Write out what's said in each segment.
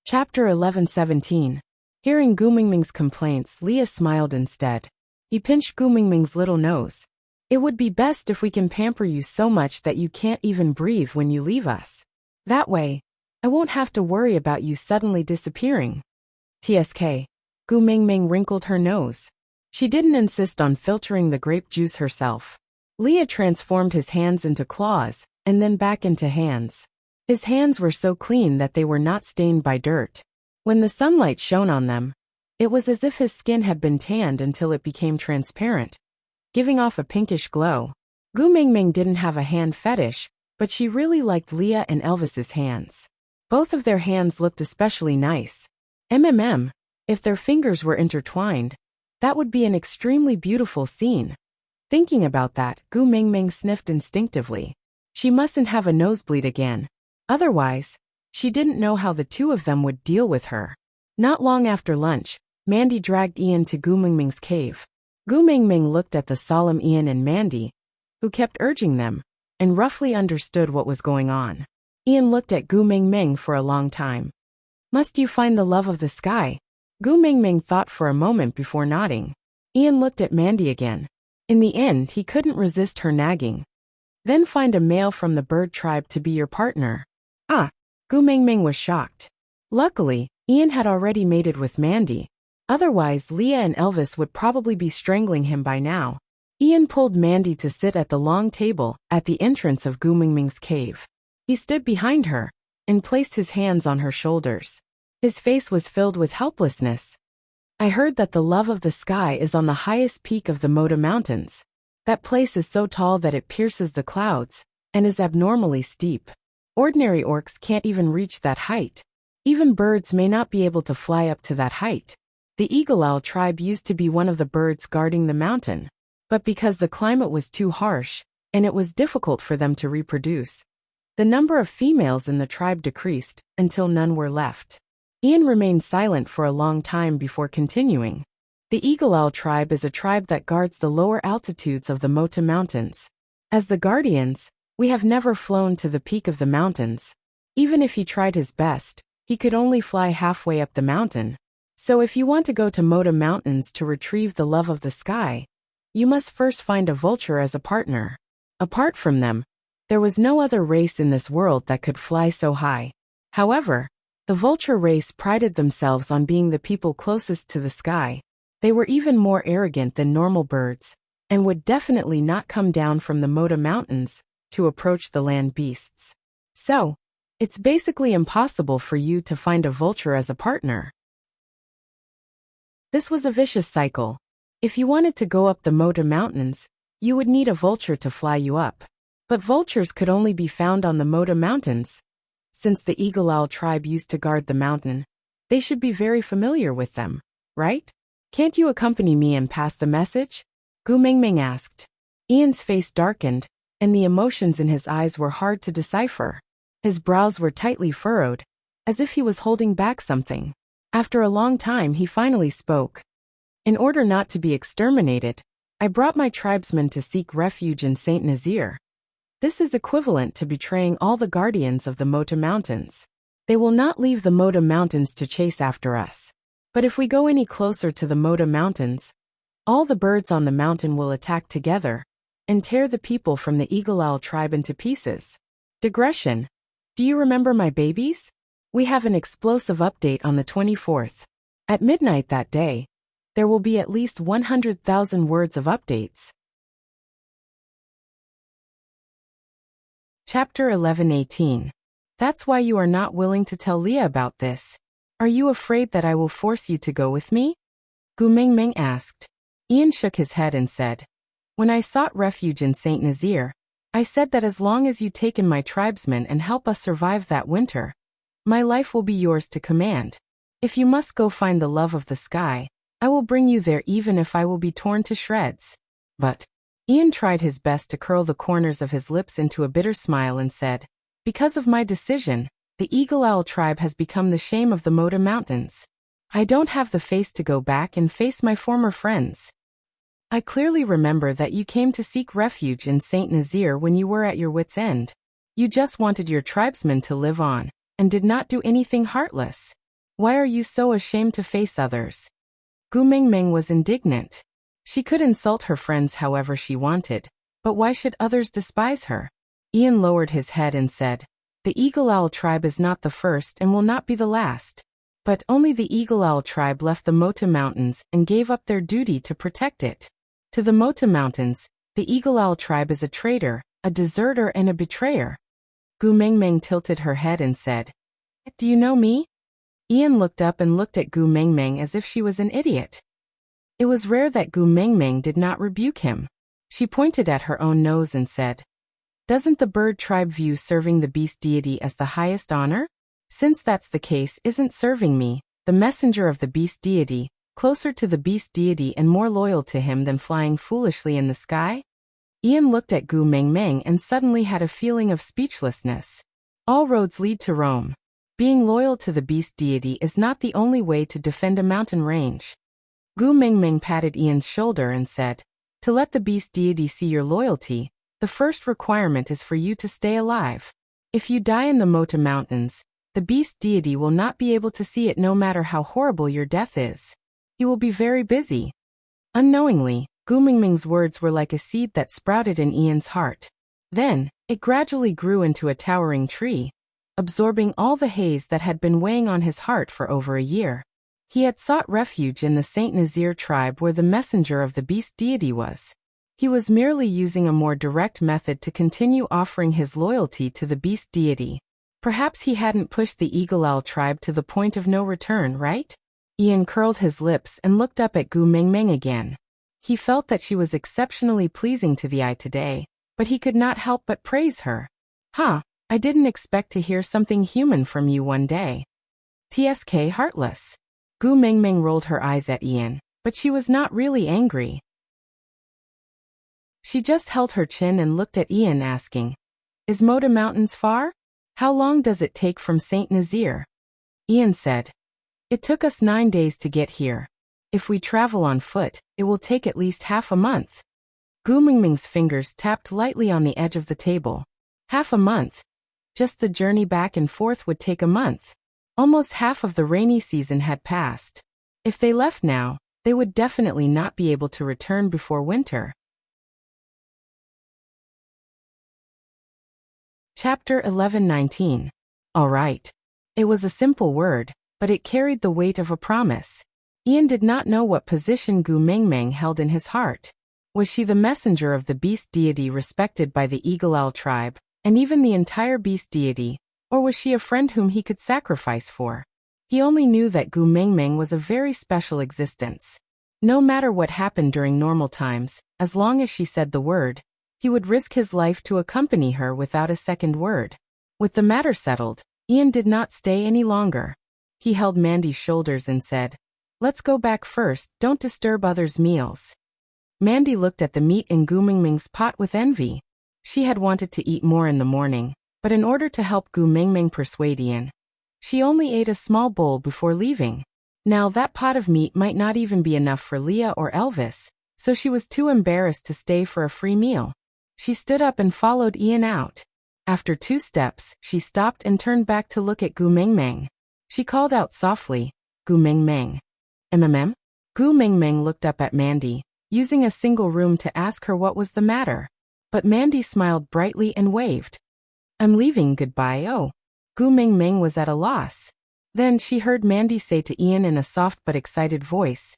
Chapter 11:17. Hearing Gu Mingming's complaints, Leah smiled instead. He pinched Gu Mingming's little nose. It would be best if we can pamper you so much that you can't even breathe when you leave us. That way, I won't have to worry about you suddenly disappearing. TSK. Gu Mingming wrinkled her nose. She didn't insist on filtering the grape juice herself. Leah transformed his hands into claws, and then back into hands. His hands were so clean that they were not stained by dirt. When the sunlight shone on them, it was as if his skin had been tanned until it became transparent, giving off a pinkish glow. Gu Mingming didn't have a hand fetish, but she really liked Leah and Elvis's hands. Both of their hands looked especially nice. If their fingers were intertwined, that would be an extremely beautiful scene. Thinking about that, Gu Mingming sniffed instinctively. She mustn't have a nosebleed again. Otherwise, she didn't know how the two of them would deal with her. Not long after lunch, Mandy dragged Ian to Gu Mingming's cave. Gu Mingming looked at the solemn Ian and Mandy, who kept urging them, and roughly understood what was going on. Ian looked at Gu Mingming for a long time. Must you find the love of the sky? Gu Mingming thought for a moment before nodding. Ian looked at Mandy again. In the end, he couldn't resist her nagging. Then find a male from the bird tribe to be your partner. Gu Mingming was shocked. Luckily, Ian had already mated with Mandy. Otherwise, Leah and Elvis would probably be strangling him by now. Ian pulled Mandy to sit at the long table at the entrance of Gu Mingming's cave. He stood behind her and placed his hands on her shoulders. His face was filled with helplessness. I heard that the love of the sky is on the highest peak of the Moda Mountains. That place is so tall that it pierces the clouds and is abnormally steep. Ordinary orcs can't even reach that height. Even birds may not be able to fly up to that height. The Eagle Owl tribe used to be one of the birds guarding the mountain. But because the climate was too harsh, and it was difficult for them to reproduce, the number of females in the tribe decreased until none were left. Ian remained silent for a long time before continuing. The Eagle Owl tribe is a tribe that guards the lower altitudes of the Mota Mountains. As the guardians, we have never flown to the peak of the mountains. Even if he tried his best, he could only fly halfway up the mountain. So if you want to go to Mota Mountains to retrieve the love of the sky, you must first find a vulture as a partner. Apart from them, there was no other race in this world that could fly so high. However, the vulture race prided themselves on being the people closest to the sky. They were even more arrogant than normal birds, and would definitely not come down from the Mota Mountains to approach the land beasts. So, it's basically impossible for you to find a vulture as a partner. This was a vicious cycle. If you wanted to go up the Mota Mountains, you would need a vulture to fly you up. But vultures could only be found on the Mota Mountains. Since the Eagle Owl tribe used to guard the mountain, they should be very familiar with them, right? Can't you accompany me and pass the message? Gu Mingming asked. Ian's face darkened, and the emotions in his eyes were hard to decipher. His brows were tightly furrowed, as if he was holding back something. After a long time, he finally spoke. In order not to be exterminated, I brought my tribesmen to seek refuge in Saint Nazir. This is equivalent to betraying all the guardians of the Mota Mountains. They will not leave the Mota Mountains to chase after us. But if we go any closer to the Mota Mountains, all the birds on the mountain will attack together and tear the people from the Eagle Owl tribe into pieces. Digression. Do you remember my babies? We have an explosive update on the 24th. At midnight that day, there will be at least 100,000 words of updates. Chapter 11:18. That's why you are not willing to tell Leah about this. Are you afraid that I will force you to go with me? Gu Mingming asked. Ian shook his head and said, When I sought refuge in Saint Nazir, I said that as long as you take in my tribesmen and help us survive that winter, my life will be yours to command. If you must go find the love of the sky, I will bring you there even if I will be torn to shreds. But Ian tried his best to curl the corners of his lips into a bitter smile and said, Because of my decision, the Eagle Owl tribe has become the shame of the Mota Mountains. I don't have the face to go back and face my former friends. I clearly remember that you came to seek refuge in Saint Nazir when you were at your wits' end. You just wanted your tribesmen to live on, and did not do anything heartless. Why are you so ashamed to face others? Gu Mingming was indignant. She could insult her friends however she wanted, but why should others despise her? Ian lowered his head and said, "The Eagle Owl tribe is not the first and will not be the last." But only the Eagle Owl tribe left the Mota Mountains and gave up their duty to protect it. To the Mota Mountains, the Eagle Owl tribe is a traitor, a deserter and a betrayer. Gu Mingming tilted her head and said, "Do you know me?" Ian looked up and looked at Gu Mingming as if she was an idiot. It was rare that Gu Mingming did not rebuke him. She pointed at her own nose and said, "Doesn't the bird tribe view serving the beast deity as the highest honor? Since that's the case, isn't serving me, the messenger of the beast deity, closer to the beast deity and more loyal to him than flying foolishly in the sky?" Ian looked at Gu Mingming and suddenly had a feeling of speechlessness. All roads lead to Rome. Being loyal to the beast deity is not the only way to defend a mountain range. Gu Mingming patted Ian's shoulder and said, "To let the beast deity see your loyalty, the first requirement is for you to stay alive. If you die in the Mota Mountains, the beast deity will not be able to see it no matter how horrible your death is. He will be very busy." Unknowingly, Gu Mingming's words were like a seed that sprouted in Ian's heart. Then, it gradually grew into a towering tree, absorbing all the haze that had been weighing on his heart for over a year. He had sought refuge in the Saint Nazir tribe where the messenger of the beast deity was. He was merely using a more direct method to continue offering his loyalty to the beast deity. Perhaps he hadn't pushed the Eagle Owl tribe to the point of no return, right? Ian curled his lips and looked up at Gu Mingming again. He felt that she was exceptionally pleasing to the eye today, but he could not help but praise her. I didn't expect to hear something human from you one day. TSK heartless. Gu Mingming rolled her eyes at Ian, but she was not really angry. She just held her chin and looked at Ian asking, "Is Mota Mountains far? How long does it take from Saint Nazir?" Ian said, "It took us 9 days to get here. If we travel on foot, it will take at least half a month." Gu Mingming's fingers tapped lightly on the edge of the table. Half a month? Just the journey back and forth would take a month. Almost half of the rainy season had passed. If they left now, they would definitely not be able to return before winter. Chapter 11:19. All right. It was a simple word, but it carried the weight of a promise. Ian did not know what position Gu Mingming held in his heart. Was she the messenger of the beast deity respected by the Eagle Owl tribe, and even the entire beast deity, or was she a friend whom he could sacrifice for? He only knew that Gu Mingming was a very special existence. No matter what happened during normal times, as long as she said the word, he would risk his life to accompany her without a second word. With the matter settled, Ian did not stay any longer. He held Mandy's shoulders and said, "Let's go back first, don't disturb others' meals." Mandy looked at the meat in Gu Mingming's pot with envy. She had wanted to eat more in the morning, but in order to help Gu Mingming persuade Ian, she only ate a small bowl before leaving. Now that pot of meat might not even be enough for Leah or Elvis, so she was too embarrassed to stay for a free meal. She stood up and followed Ian out. After 2 steps, she stopped and turned back to look at Gu Mingming. She called out softly, "Gu Mingming." "MMM?" Gu Mingming looked up at Mandy, using a single room to ask her what was the matter. But Mandy smiled brightly and waved. "I'm leaving, goodbye." Oh. Gu Mingming was at a loss. Then she heard Mandy say to Ian in a soft but excited voice,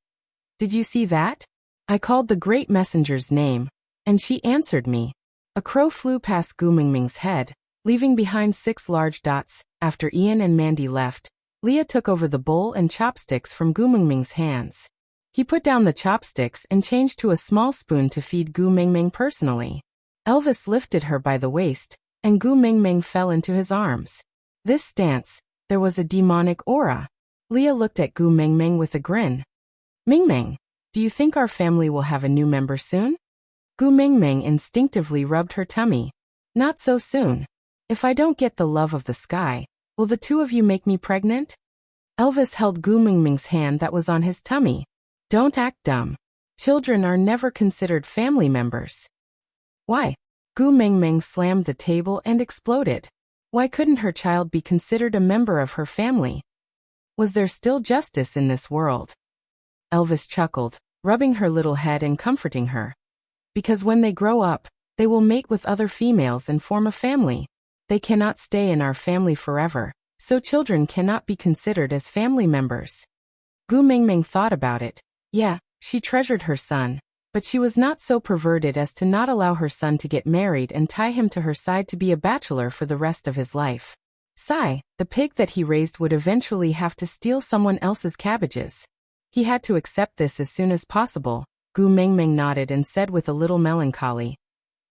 "Did you see that? I called the great messenger's name, and she answered me." A crow flew past Gu Mingming's head, leaving behind 6 large dots. After Ian and Mandy left, Leah took over the bowl and chopsticks from Gu Mingming's hands. He put down the chopsticks and changed to a small spoon to feed Gu Mingming personally. Elvis lifted her by the waist, and Gu Mingming fell into his arms. This stance, there was a demonic aura. Leah looked at Gu Mingming with a grin. "Mingming, do you think our family will have a new member soon?" Gu Mingming instinctively rubbed her tummy. "Not so soon. If I don't get the love of the sky, will the 2 of you make me pregnant?" Elvis held Gu Mingming's hand that was on his tummy. "Don't act dumb. Children are never considered family members." "Why?" Gu Mingming slammed the table and exploded. Why couldn't her child be considered a member of her family? Was there still justice in this world? Elvis chuckled, rubbing her little head and comforting her. Because when they grow up, they will mate with other females and form a family. They cannot stay in our family forever, so children cannot be considered as family members. Gu Mingming thought about it. Yeah, she treasured her son, but she was not so perverted as to not allow her son to get married and tie him to her side to be a bachelor for the rest of his life. Sigh, the pig that he raised would eventually have to steal someone else's cabbages. He had to accept this as soon as possible. Gu Mingming nodded and said with a little melancholy,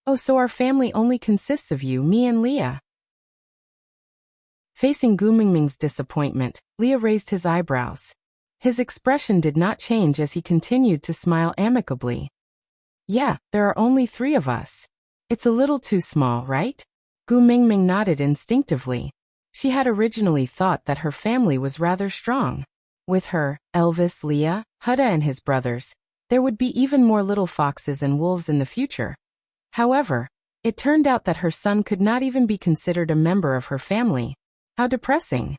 "Oh, so our family only consists of you, me and Leah." Facing Gu Mingming's disappointment, Leah raised his eyebrows. His expression did not change as he continued to smile amicably. "Yeah, there are only 3 of us. It's a little too small, right?" Gu Mingming nodded instinctively. She had originally thought that her family was rather strong. With her, Elvis, Leah, Hudda and his brothers, there would be even more little foxes and wolves in the future. However, it turned out that her son could not even be considered a member of her family. How depressing.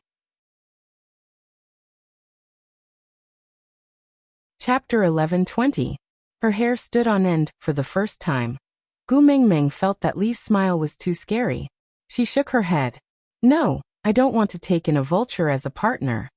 Chapter 11:20. Her hair stood on end for the first time. Gu Mingming felt that Li's smile was too scary. She shook her head. "No, I don't want to take in a vulture as a partner."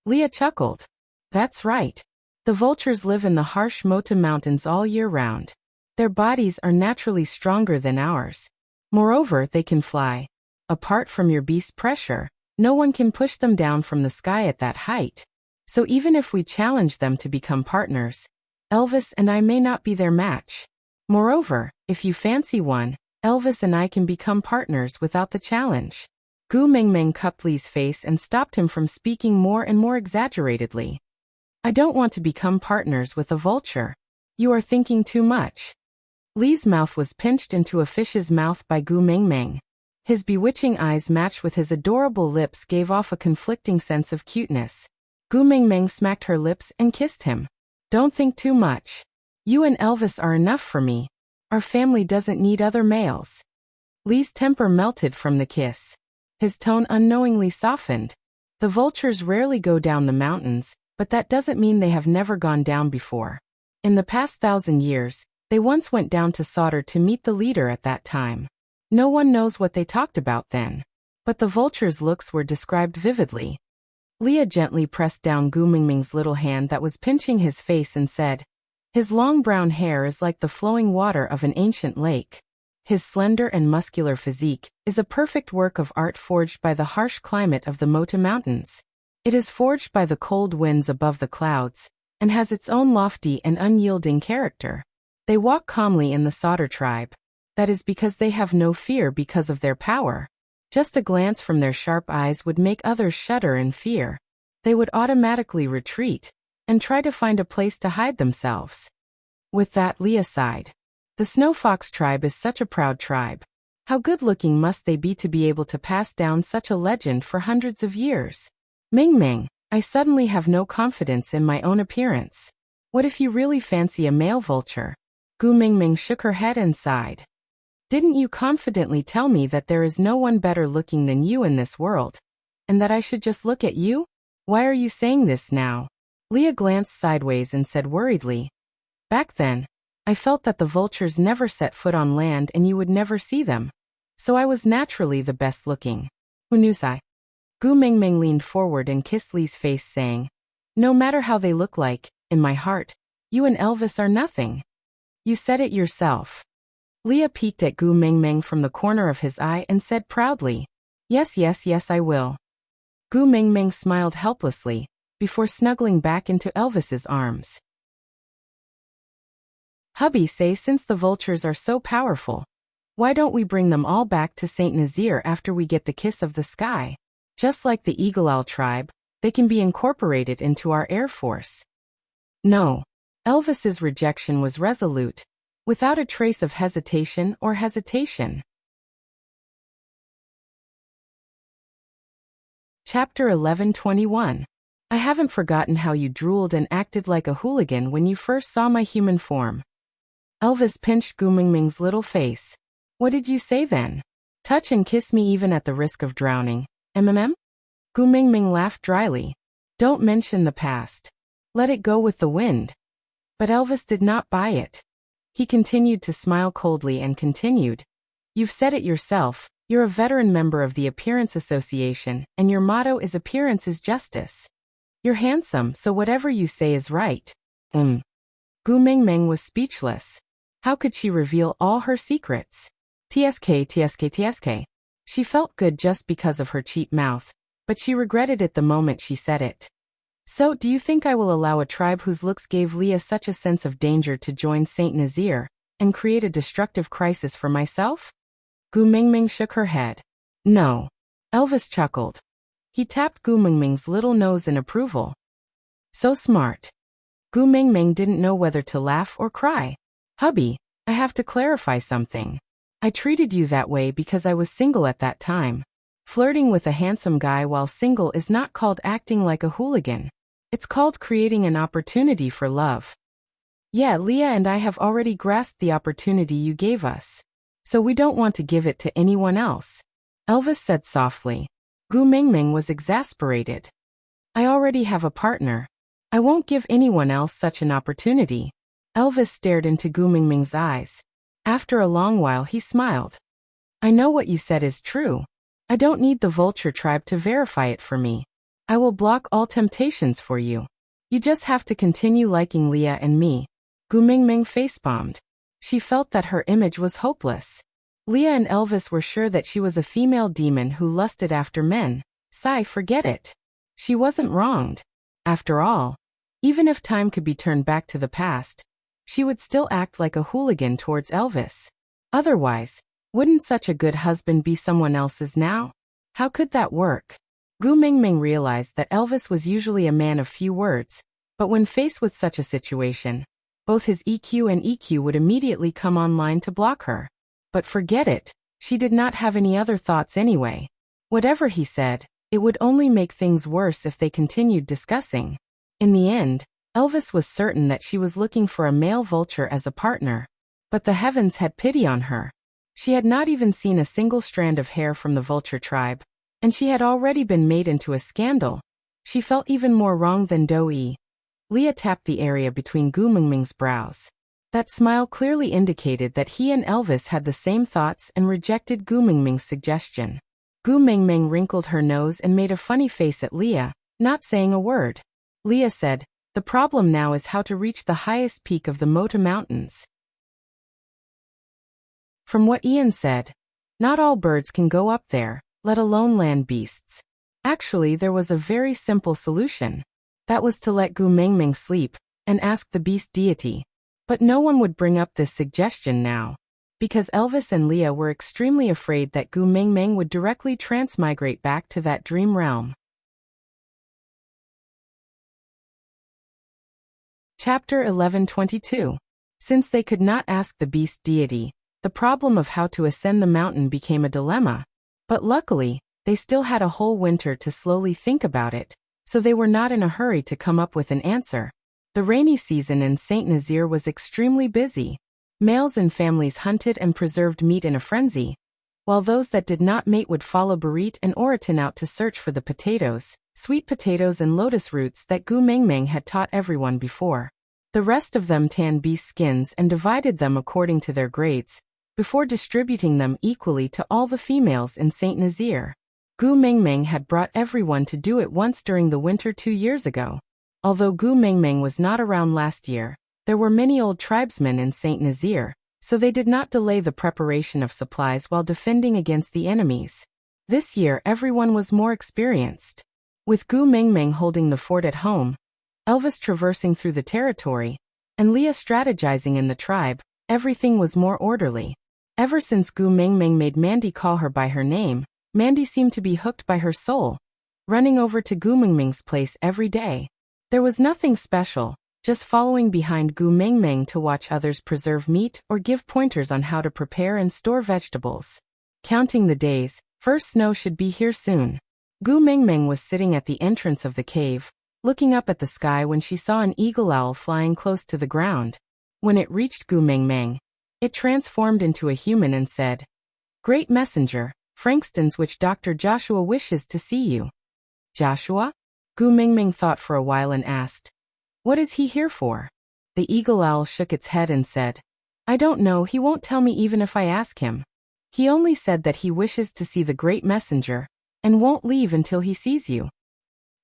Leah chuckled. "That's right. The vultures live in the harsh Mota Mountains all year round. Their bodies are naturally stronger than ours. Moreover, they can fly. Apart from your beast pressure, no one can push them down from the sky at that height. So even if we challenge them to become partners, Elvis and I may not be their match. Moreover, if you fancy one, Elvis and I can become partners without the challenge." Gu Mingming cupped Li's face and stopped him from speaking more and more exaggeratedly. "I don't want to become partners with a vulture. You are thinking too much." Li's mouth was pinched into a fish's mouth by Gu Mingming. His bewitching eyes matched with his adorable lips gave off a conflicting sense of cuteness. Gu Mingming smacked her lips and kissed him. "Don't think too much. You and Elvis are enough for me. Our family doesn't need other males." Li's temper melted from the kiss. His tone unknowingly softened. The vultures rarely go down the mountains, but that doesn't mean they have never gone down before. In the past 1,000 years, they once went down to Sauter to meet the leader at that time. No one knows what they talked about then. But the vultures' looks were described vividly. Leah gently pressed down Gu Mingming's little hand that was pinching his face and said, "His long brown hair is like the flowing water of an ancient lake. His slender and muscular physique is a perfect work of art forged by the harsh climate of the Mota Mountains. It is forged by the cold winds above the clouds, and has its own lofty and unyielding character. They walk calmly in the Sauter tribe. That is because they have no fear because of their power. Just a glance from their sharp eyes would make others shudder in fear. They would automatically retreat and try to find a place to hide themselves." With that, Leah sighed. "The Snow Fox tribe is such a proud tribe. How good-looking must they be to be able to pass down such a legend for hundreds of years? Mingming, I suddenly have no confidence in my own appearance. What if you really fancy a male vulture?" Gu Mingming shook her head and sighed. "Didn't you confidently tell me that there is no one better looking than you in this world? And that I should just look at you? Why are you saying this now?" Leah glanced sideways and said worriedly, "Back then, I felt that the vultures never set foot on land and you would never see them. So I was naturally the best looking. Hunusai." Gu Mingming leaned forward and kissed Li's face, saying, "No matter how they look like, in my heart, you and Elvis are nothing. You said it yourself." Leah peeked at Gu Mingming from the corner of his eye and said proudly, Yes, I will." Gu Mingming smiled helplessly, before snuggling back into Elvis's arms. "Hubby say since the vultures are so powerful, why don't we bring them all back to St. Nazir after we get the kiss of the sky? Just like the Eagle Owl tribe, they can be incorporated into our air force." No. Elvis's rejection was resolute, without a trace of hesitation. Chapter 11:21. I haven't forgotten how you drooled and acted like a hooligan when you first saw my human form. Elvis pinched Gu Mingming's little face. "What did you say then? Touch and kiss me even at the risk of drowning, mm?" Gu Mingming laughed dryly. Don't mention the past. Let it go with the wind. But Elvis did not buy it. He continued to smile coldly and continued. You've said it yourself, you're a veteran member of the Appearance Association, and your motto is appearance is justice. You're handsome, so whatever you say is right. Gu Mingming was speechless. How could she reveal all her secrets? Tsk. She felt good just because of her cheap mouth, but she regretted it the moment she said it. So, do you think I will allow a tribe whose looks gave Leah such a sense of danger to join Saint Nazir, and create a destructive crisis for myself? Gu Mingming shook her head. No. Elvis chuckled. He tapped Gu Mingming's little nose in approval. So smart. Gu Mingming didn't know whether to laugh or cry. Hubby, I have to clarify something. I treated you that way because I was single at that time. Flirting with a handsome guy while single is not called acting like a hooligan. It's called creating an opportunity for love. Yeah, Leah and I have already grasped the opportunity you gave us. So we don't want to give it to anyone else. Elvis said softly. Gu Mingming was exasperated. I already have a partner. I won't give anyone else such an opportunity. Elvis stared into Gu Mingming's eyes. After a long while he smiled. I know what you said is true. I don't need the vulture tribe to verify it for me. I will block all temptations for you. You just have to continue liking Leah and me. Gu Mingming facepalmed. She felt that her image was hopeless. Leah and Elvis were sure that she was a female demon who lusted after men. Forget it. She wasn't wronged. After all, even if time could be turned back to the past, she would still act like a hooligan towards Elvis. Otherwise, wouldn't such a good husband be someone else's now? How could that work? Gu Mingming realized that Elvis was usually a man of few words, but when faced with such a situation, both his EQ and EQ would immediately come online to block her. But forget it, she did not have any other thoughts anyway. Whatever he said, it would only make things worse if they continued discussing. In the end, Elvis was certain that she was looking for a male vulture as a partner. But the heavens had pity on her. She had not even seen a single strand of hair from the vulture tribe, and she had already been made into a scandal. She felt even more wronged than Doi. Leah tapped the area between Gu Mingming's brows. That smile clearly indicated that he and Elvis had the same thoughts and rejected Gu Mingming's suggestion. Gu Mingming wrinkled her nose and made a funny face at Leah, not saying a word. Leah said, the problem now is how to reach the highest peak of the Mota Mountains. From what Ian said, not all birds can go up there, let alone land beasts. Actually, there was a very simple solution. That was to let Gu Mingming sleep, and ask the beast deity. But no one would bring up this suggestion now, because Elvis and Leah were extremely afraid that Gu Mingming would directly transmigrate back to that dream realm. Chapter 11:22. Since they could not ask the beast deity, the problem of how to ascend the mountain became a dilemma. But luckily, they still had a whole winter to slowly think about it, so they were not in a hurry to come up with an answer. The rainy season in Saint Nazir was extremely busy. Males and families hunted and preserved meat in a frenzy, while those that did not mate would follow Barit and Oratin out to search for the potatoes, sweet potatoes and lotus roots that Gu Mingming had taught everyone before. The rest of them tanned beast skins and divided them according to their grades, before distributing them equally to all the females in Saint Nazir. Gu Mingming had brought everyone to do it once during the winter 2 years ago. Although Gu Mingming was not around last year, there were many old tribesmen in Saint Nazir, so they did not delay the preparation of supplies while defending against the enemies. This year everyone was more experienced. With Gu Mingming holding the fort at home, Elvis traversing through the territory, and Leah strategizing in the tribe, everything was more orderly. Ever since Gu Mingming made Mandy call her by her name, Mandy seemed to be hooked by her soul, running over to Gu Mingming's place every day. There was nothing special, just following behind Gu Mingming to watch others preserve meat or give pointers on how to prepare and store vegetables. Counting the days, first snow should be here soon. Gu Mingming was sitting at the entrance of the cave, looking up at the sky when she saw an eagle owl flying close to the ground. When it reached Gu Mingming, it transformed into a human and said, "Great messenger, Frankston's which Dr. Joshua wishes to see you." Joshua? Gu Mingming thought for a while and asked, "What is he here for?" The eagle owl shook its head and said, "I don't know, he won't tell me even if I ask him. He only said that he wishes to see the great messenger, and won't leave until he sees you."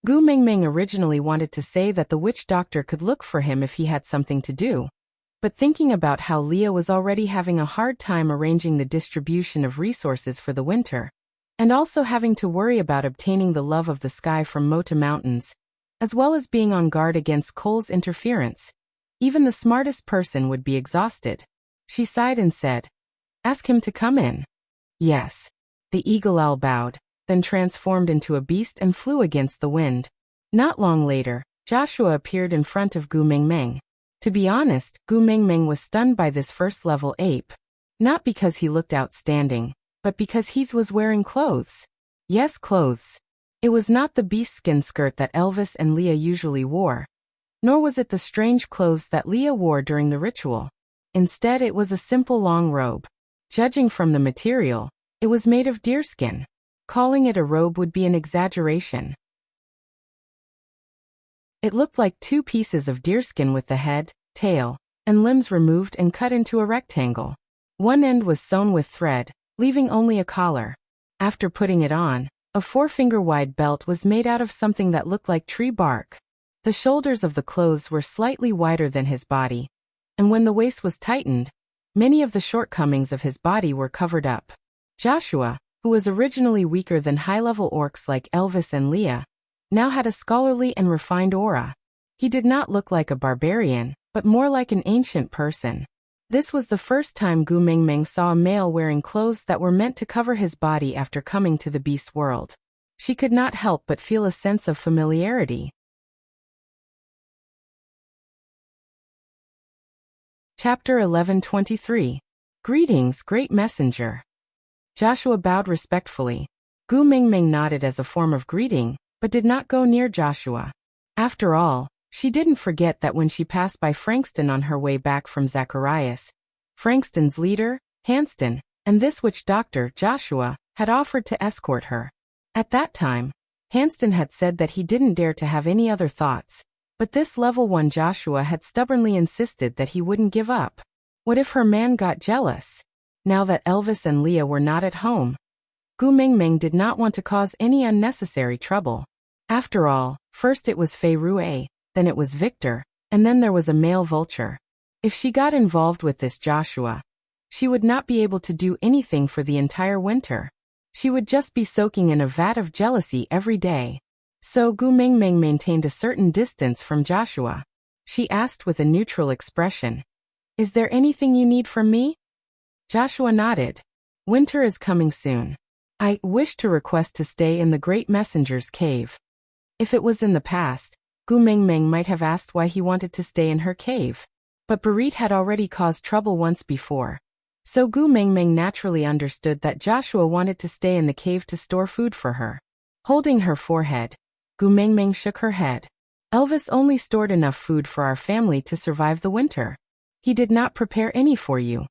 Gu Mingming originally wanted to say that the witch doctor could look for him if he had something to do. But thinking about how Leah was already having a hard time arranging the distribution of resources for the winter, and also having to worry about obtaining the love of the sky from Mota Mountains, as well as being on guard against Cole's interference, even the smartest person would be exhausted. She sighed and said, "Ask him to come in." "Yes." The eagle owl bowed, then transformed into a beast and flew against the wind. Not long later, Joshua appeared in front of Gu Mingming. To be honest, Gu Mingming was stunned by this first-level ape. Not because he looked outstanding, but because he was wearing clothes. Yes, clothes. It was not the beastskin skirt that Elvis and Leah usually wore. Nor was it the strange clothes that Leah wore during the ritual. Instead, it was a simple long robe. Judging from the material, it was made of deerskin. Calling it a robe would be an exaggeration. It looked like two pieces of deerskin with the head, tail, and limbs removed and cut into a rectangle. One end was sewn with thread, leaving only a collar. After putting it on, a 4-finger-wide belt was made out of something that looked like tree bark. The shoulders of the clothes were slightly wider than his body, and when the waist was tightened, many of the shortcomings of his body were covered up. Joshua, who was originally weaker than high-level orcs like Elvis and Leah, now had a scholarly and refined aura. He did not look like a barbarian, but more like an ancient person. This was the first time Gu Mingming saw a male wearing clothes that were meant to cover his body after coming to the beast world. She could not help but feel a sense of familiarity. Chapter 11:23. Greetings, Great Messenger. Joshua bowed respectfully. Gu Mingming nodded as a form of greeting, but did not go near Joshua. After all, she didn't forget that when she passed by Frankston on her way back from Zacharias, Frankston's leader, Hanston, and this witch doctor, Joshua, had offered to escort her. At that time, Hanston had said that he didn't dare to have any other thoughts, but this level 1 Joshua had stubbornly insisted that he wouldn't give up. What if her man got jealous? Now that Elvis and Leah were not at home, Gu Mingming did not want to cause any unnecessary trouble. After all, first it was Fei Rue, then it was Victor, and then there was a male vulture. If she got involved with this Joshua, she would not be able to do anything for the entire winter. She would just be soaking in a vat of jealousy every day. So Gu Mingming maintained a certain distance from Joshua. She asked with a neutral expression, "Is there anything you need from me?" Joshua nodded. "Winter is coming soon. I wish to request to stay in the Great Messenger's cave." If it was in the past, Gu Mingming might have asked why he wanted to stay in her cave. But Barit had already caused trouble once before. So Gu Mingming naturally understood that Joshua wanted to stay in the cave to store food for her. Holding her forehead, Gu Mingming shook her head. "Elvis only stored enough food for our family to survive the winter. He did not prepare any for you."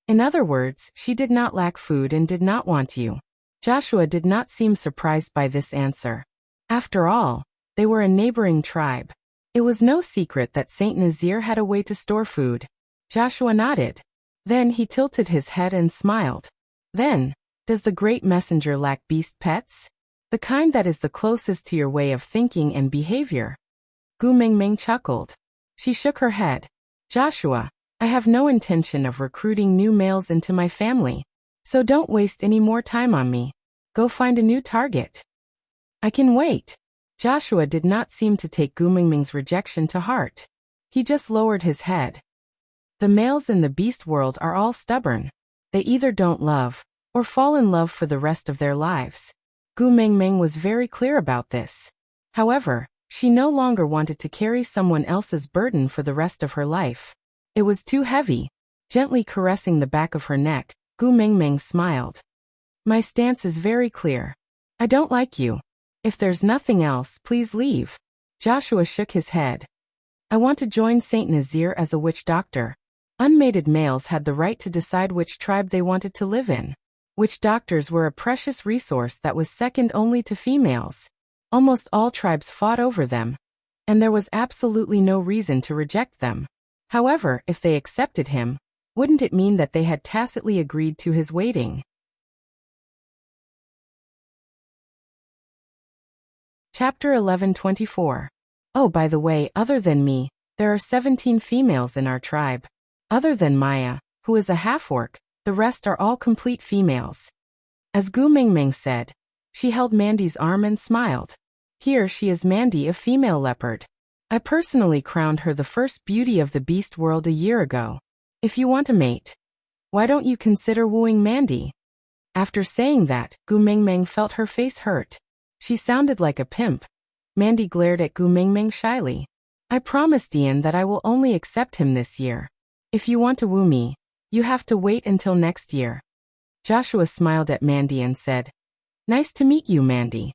In other words, she did not lack food and did not want you. Joshua did not seem surprised by this answer. After all, they were a neighboring tribe. It was no secret that Saint Nazir had a way to store food. Joshua nodded. Then he tilted his head and smiled. "Then, does the Great Messenger lack beast pets? The kind that is the closest to your way of thinking and behavior?" Gu Mingming chuckled. She shook her head. "Joshua, I have no intention of recruiting new males into my family. So don't waste any more time on me. Go find a new target." "I can wait." Joshua did not seem to take Gu Mingming's rejection to heart. He just lowered his head. The males in the beast world are all stubborn. They either don't love, or fall in love for the rest of their lives. Gu Mingming was very clear about this. However, she no longer wanted to carry someone else's burden for the rest of her life. It was too heavy. Gently caressing the back of her neck, Gu Mingming smiled. "My stance is very clear. I don't like you. If there's nothing else, please leave." Joshua shook his head. "I want to join Saint Nazir as a witch doctor." Unmated males had the right to decide which tribe they wanted to live in. Witch doctors were a precious resource that was second only to females. Almost all tribes fought over them, and there was absolutely no reason to reject them. However, if they accepted him, wouldn't it mean that they had tacitly agreed to his waiting? Chapter 11:24. Oh, by the way, other than me, there are 17 females in our tribe. Other than Maya, who is a half-orc, the rest are all complete females. As Gu Mingming said, she held Mandy's arm and smiled. Here she is, Mandy, a female leopard. I personally crowned her the first beauty of the beast world a year ago. If you want a mate, why don't you consider wooing Mandy? After saying that, Gu Mingming felt her face hurt. She sounded like a pimp. Mandy glared at Gu Mingming shyly. I promised Ian that I will only accept him this year. If you want to woo me, you have to wait until next year. Joshua smiled at Mandy and said, Nice to meet you, Mandy.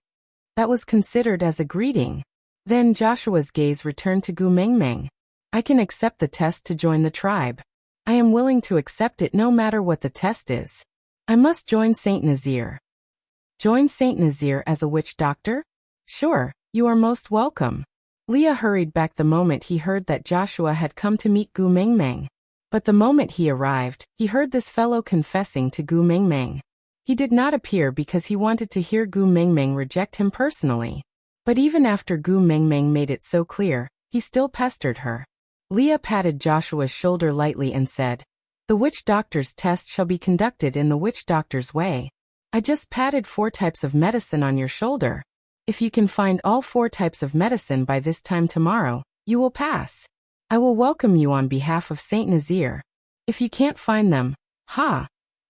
That was considered as a greeting. Then Joshua's gaze returned to Gu Mingming. I can accept the test to join the tribe. I am willing to accept it no matter what the test is. I must join Saint Nazir. Join Saint Nazir as a witch doctor? Sure, you are most welcome. Leah hurried back the moment he heard that Joshua had come to meet Gu Mingming. But the moment he arrived, he heard this fellow confessing to Gu Mingming. He did not appear because he wanted to hear Gu Mingming reject him personally. But even after Gu Mingming made it so clear, he still pestered her. Leah patted Joshua's shoulder lightly and said, The witch doctor's test shall be conducted in the witch doctor's way. I just patted 4 types of medicine on your shoulder. If you can find all 4 types of medicine by this time tomorrow, you will pass. I will welcome you on behalf of Saint Nazir. If you can't find them,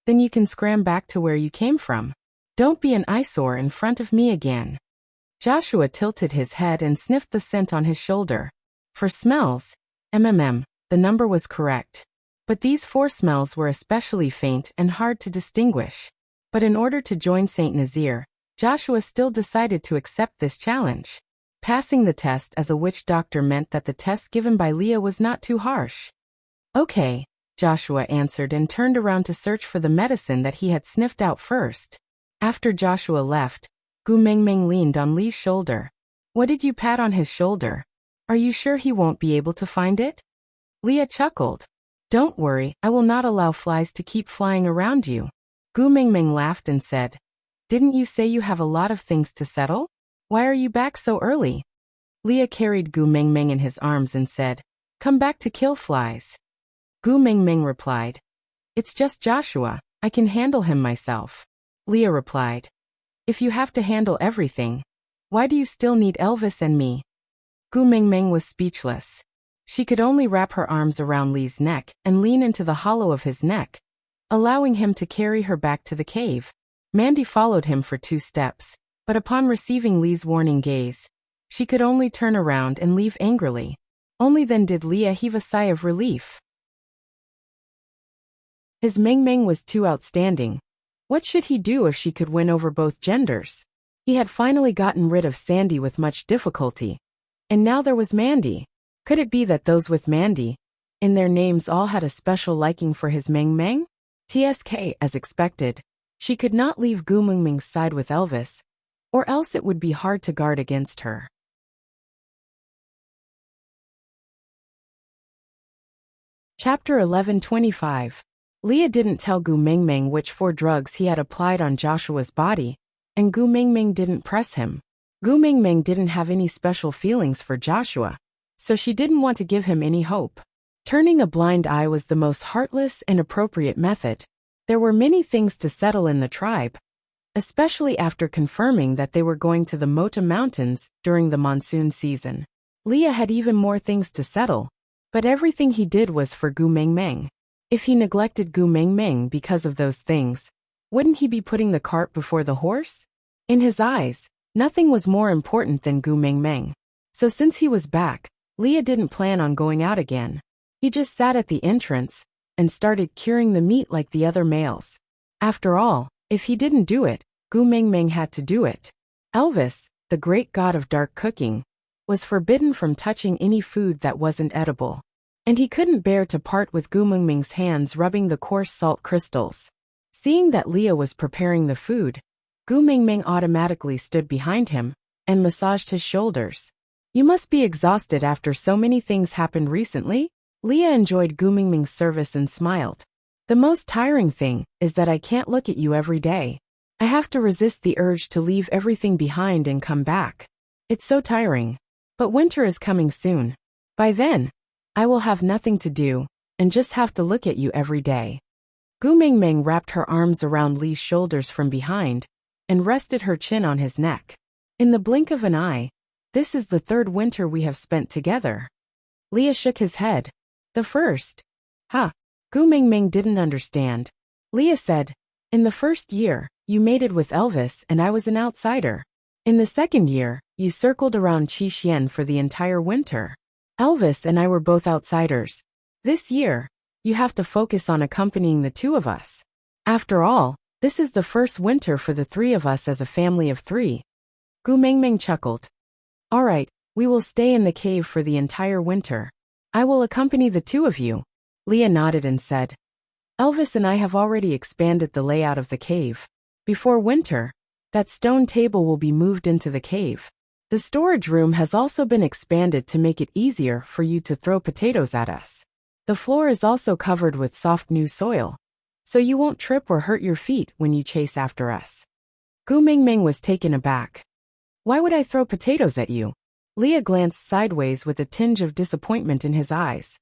then you can scram back to where you came from. Don't be an eyesore in front of me again. Joshua tilted his head and sniffed the scent on his shoulder. For smells, the number was correct. But these 4 smells were especially faint and hard to distinguish. But in order to join Saint Nazir, Joshua still decided to accept this challenge. Passing the test as a witch doctor meant that the test given by Leah was not too harsh. Okay, Joshua answered and turned around to search for the medicine that he had sniffed out first. After Joshua left, Gu Mingming leaned on Lee's shoulder. What did you pat on his shoulder? Are you sure he won't be able to find it? Leah chuckled. Don't worry, I will not allow flies to keep flying around you. Gu Mingming laughed and said, Didn't you say you have a lot of things to settle? Why are you back so early? Leah carried Gu Mingming in his arms and said, Come back to kill flies. Gu Mingming replied, It's just Joshua, I can handle him myself. Leah replied, If you have to handle everything, why do you still need Elvis and me? Gu Mingming was speechless. She could only wrap her arms around Lee's neck and lean into the hollow of his neck, allowing him to carry her back to the cave. Mandy followed him for 2 steps, but upon receiving Lee's warning gaze, she could only turn around and leave angrily. Only then did Leah heave a sigh of relief. His Mingming was too outstanding. What should he do if she could win over both genders? He had finally gotten rid of Sandy with much difficulty. And now there was Mandy. Could it be that those with Mandy, in their names, all had a special liking for his Mingming? TSK, as expected, she could not leave Gu Mingming's side with Elvis, or else it would be hard to guard against her. Chapter 11:25. Leah didn't tell Gu Mingming which 4 drugs he had applied on Joshua's body, and Gu Mingming didn't press him. Gu Mingming didn't have any special feelings for Joshua, so she didn't want to give him any hope. Turning a blind eye was the most heartless and appropriate method. There were many things to settle in the tribe, especially after confirming that they were going to the Mota Mountains during the monsoon season. Leah had even more things to settle, but everything he did was for Gu Mingming. If he neglected Gu Mingming because of those things, wouldn't he be putting the cart before the horse? In his eyes, nothing was more important than Gu Mingming. So since he was back, Leah didn't plan on going out again. He just sat at the entrance and started curing the meat like the other males. After all, if he didn't do it, Gu Mingming had to do it. Elvis, the great god of dark cooking, was forbidden from touching any food that wasn't edible. And he couldn't bear to part with Gu Mingming's hands rubbing the coarse salt crystals. Seeing that Leah was preparing the food, Gu Mingming automatically stood behind him, and massaged his shoulders. You must be exhausted after so many things happened recently? Leah enjoyed Gu Mingming's service and smiled. The most tiring thing is that I can't look at you every day. I have to resist the urge to leave everything behind and come back. It's so tiring. But winter is coming soon. By then, I will have nothing to do and just have to look at you every day. Gu Mingming wrapped her arms around Li's shoulders from behind and rested her chin on his neck. In the blink of an eye, this is the third winter we have spent together. Leah shook his head. The first? Huh. Gu Mingming didn't understand. Leah said, in the first year, you mated with Elvis and I was an outsider. In the second year, you circled around Qixien for the entire winter. Elvis and I were both outsiders. This year, you have to focus on accompanying the two of us. After all, this is the first winter for the three of us as a family of three. Gu Mingming chuckled. All right, we will stay in the cave for the entire winter. I will accompany the two of you. Leah nodded and said, Elvis and I have already expanded the layout of the cave. Before winter, that stone table will be moved into the cave. The storage room has also been expanded to make it easier for you to throw potatoes at us. The floor is also covered with soft new soil, so you won't trip or hurt your feet when you chase after us. Gu Mingming was taken aback. Why would I throw potatoes at you? Leah glanced sideways with a tinge of disappointment in his eyes.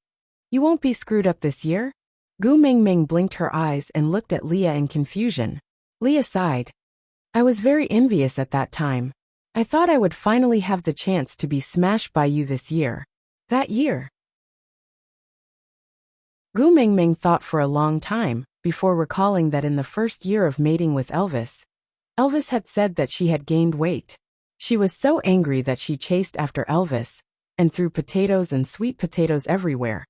You won't be screwed up this year? Gu Mingming blinked her eyes and looked at Leah in confusion. Leah sighed. I was very envious at that time. I thought I would finally have the chance to be smashed by you this year. That year. Gu Mingming thought for a long time before recalling that in the first year of mating with Elvis, Elvis had said that she had gained weight. She was so angry that she chased after Elvis and threw potatoes and sweet potatoes everywhere,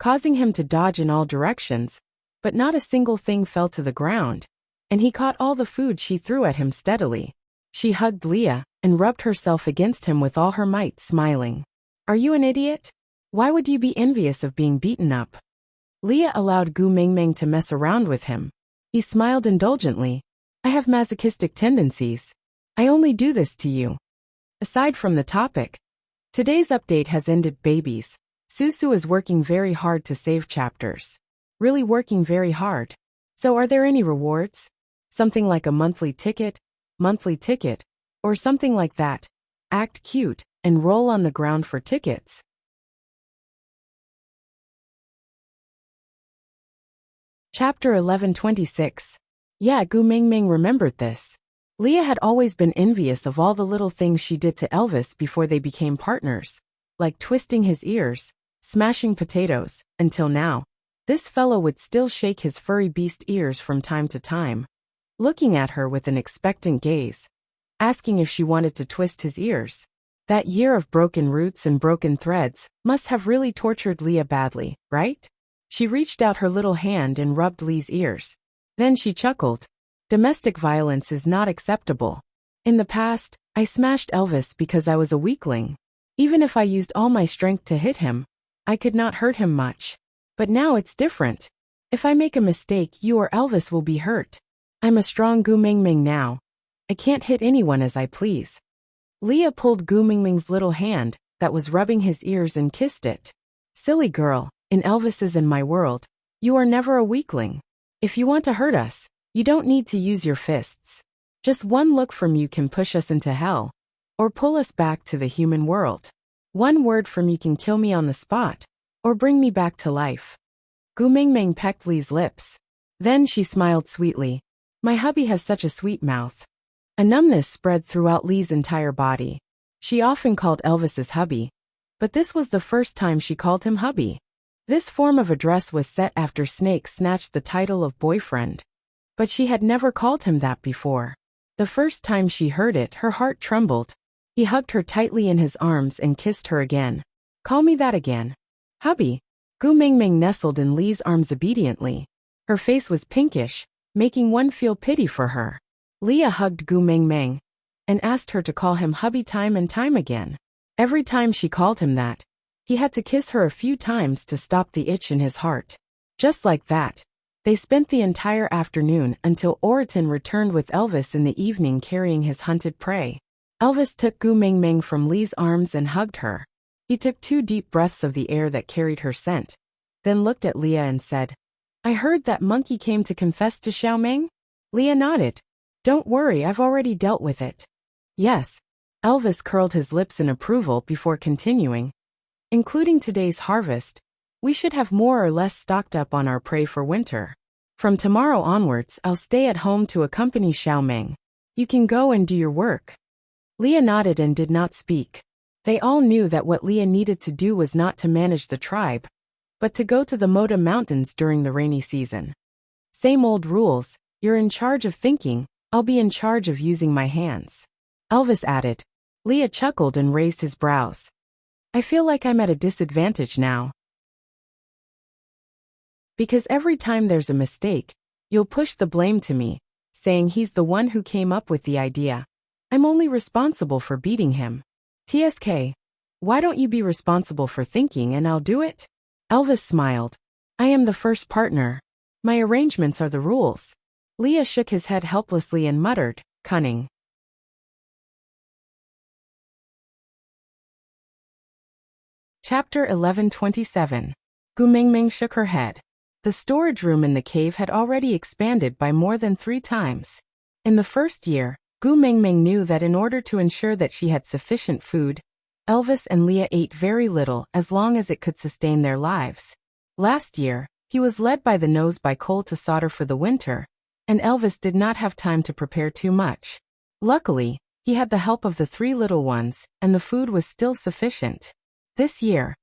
causing him to dodge in all directions, but not a single thing fell to the ground, and he caught all the food she threw at him steadily. She hugged Leah and rubbed herself against him with all her might, smiling. Are you an idiot? Why would you be envious of being beaten up? Leah allowed Gu Mingming to mess around with him. He smiled indulgently. I have masochistic tendencies. I only do this to you. Aside from the topic, today's update has ended, babies. Susu is working very hard to save chapters. Really working very hard. So are there any rewards? Something like a monthly ticket, or something like that. Act cute and roll on the ground for tickets. Chapter 1126. Yeah, Gu Mingming remembered this. Leah had always been envious of all the little things she did to Elvis before they became partners, like twisting his ears, smashing potatoes, until now. This fellow would still shake his furry beast ears from time to time, looking at her with an expectant gaze, asking if she wanted to twist his ears. That year of broken roots and broken threads must have really tortured Leah badly, right? She reached out her little hand and rubbed Lee's ears. Then she chuckled. Domestic violence is not acceptable. In the past, I smashed Elvis because I was a weakling. Even if I used all my strength to hit him, I could not hurt him much. But now it's different. If I make a mistake, you or Elvis will be hurt. I'm a strong Gu Mingming now. I can't hit anyone as I please. Leah pulled Gu Mingming's little hand that was rubbing his ears and kissed it. Silly girl, in Elvis's and my world, you are never a weakling. If you want to hurt us, you don't need to use your fists. Just one look from you can push us into hell, or pull us back to the human world. One word from you can kill me on the spot, or bring me back to life. Gu Mingming pecked Lee's lips. Then she smiled sweetly. My hubby has such a sweet mouth. A numbness spread throughout Lee's entire body. She often called Elvis's hubby, but this was the first time she called him hubby. This form of address was set after Snake snatched the title of boyfriend. But she had never called him that before. The first time she heard it, her heart trembled. He hugged her tightly in his arms and kissed her again. Call me that again. Hubby. Gu Mingming nestled in Lee's arms obediently. Her face was pinkish, making one feel pity for her. Leah hugged Gu Mingming and asked her to call him hubby time and time again. Every time she called him that, he had to kiss her a few times to stop the itch in his heart. Just like that, they spent the entire afternoon until Oriton returned with Elvis in the evening carrying his hunted prey. Elvis took Gu Mingming from Lee's arms and hugged her. He took 2 deep breaths of the air that carried her scent, then looked at Leah and said, "I heard that monkey came to confess to Xiaoming?" Leah nodded. "Don't worry, I've already dealt with it." "Yes." Elvis curled his lips in approval before continuing. "Including today's harvest, we should have more or less stocked up on our prey for winter. From tomorrow onwards, I'll stay at home to accompany Xiaoming. You can go and do your work." Leah nodded and did not speak. They all knew that what Leah needed to do was not to manage the tribe, but to go to the Mota Mountains during the rainy season. "Same old rules, you're in charge of thinking, I'll be in charge of using my hands," Elvis added. Leah chuckled and raised his brows. "I feel like I'm at a disadvantage now. Because every time there's a mistake, you'll push the blame to me, saying he's the one who came up with the idea. I'm only responsible for beating him. TSK, why don't you be responsible for thinking and I'll do it?" Elvis smiled. "I am the first partner. My arrangements are the rules." Leah shook his head helplessly and muttered, "Cunning." Chapter 11:27. Gu Mingming shook her head. The storage room in the cave had already expanded by more than 3 times. In the first year, Gu Mingming knew that in order to ensure that she had sufficient food, Elvis and Leah ate very little as long as it could sustain their lives. Last year, he was led by the nose by coal to solder for the winter, and Elvis did not have time to prepare too much. Luckily, he had the help of the 3 little ones, and the food was still sufficient. This year,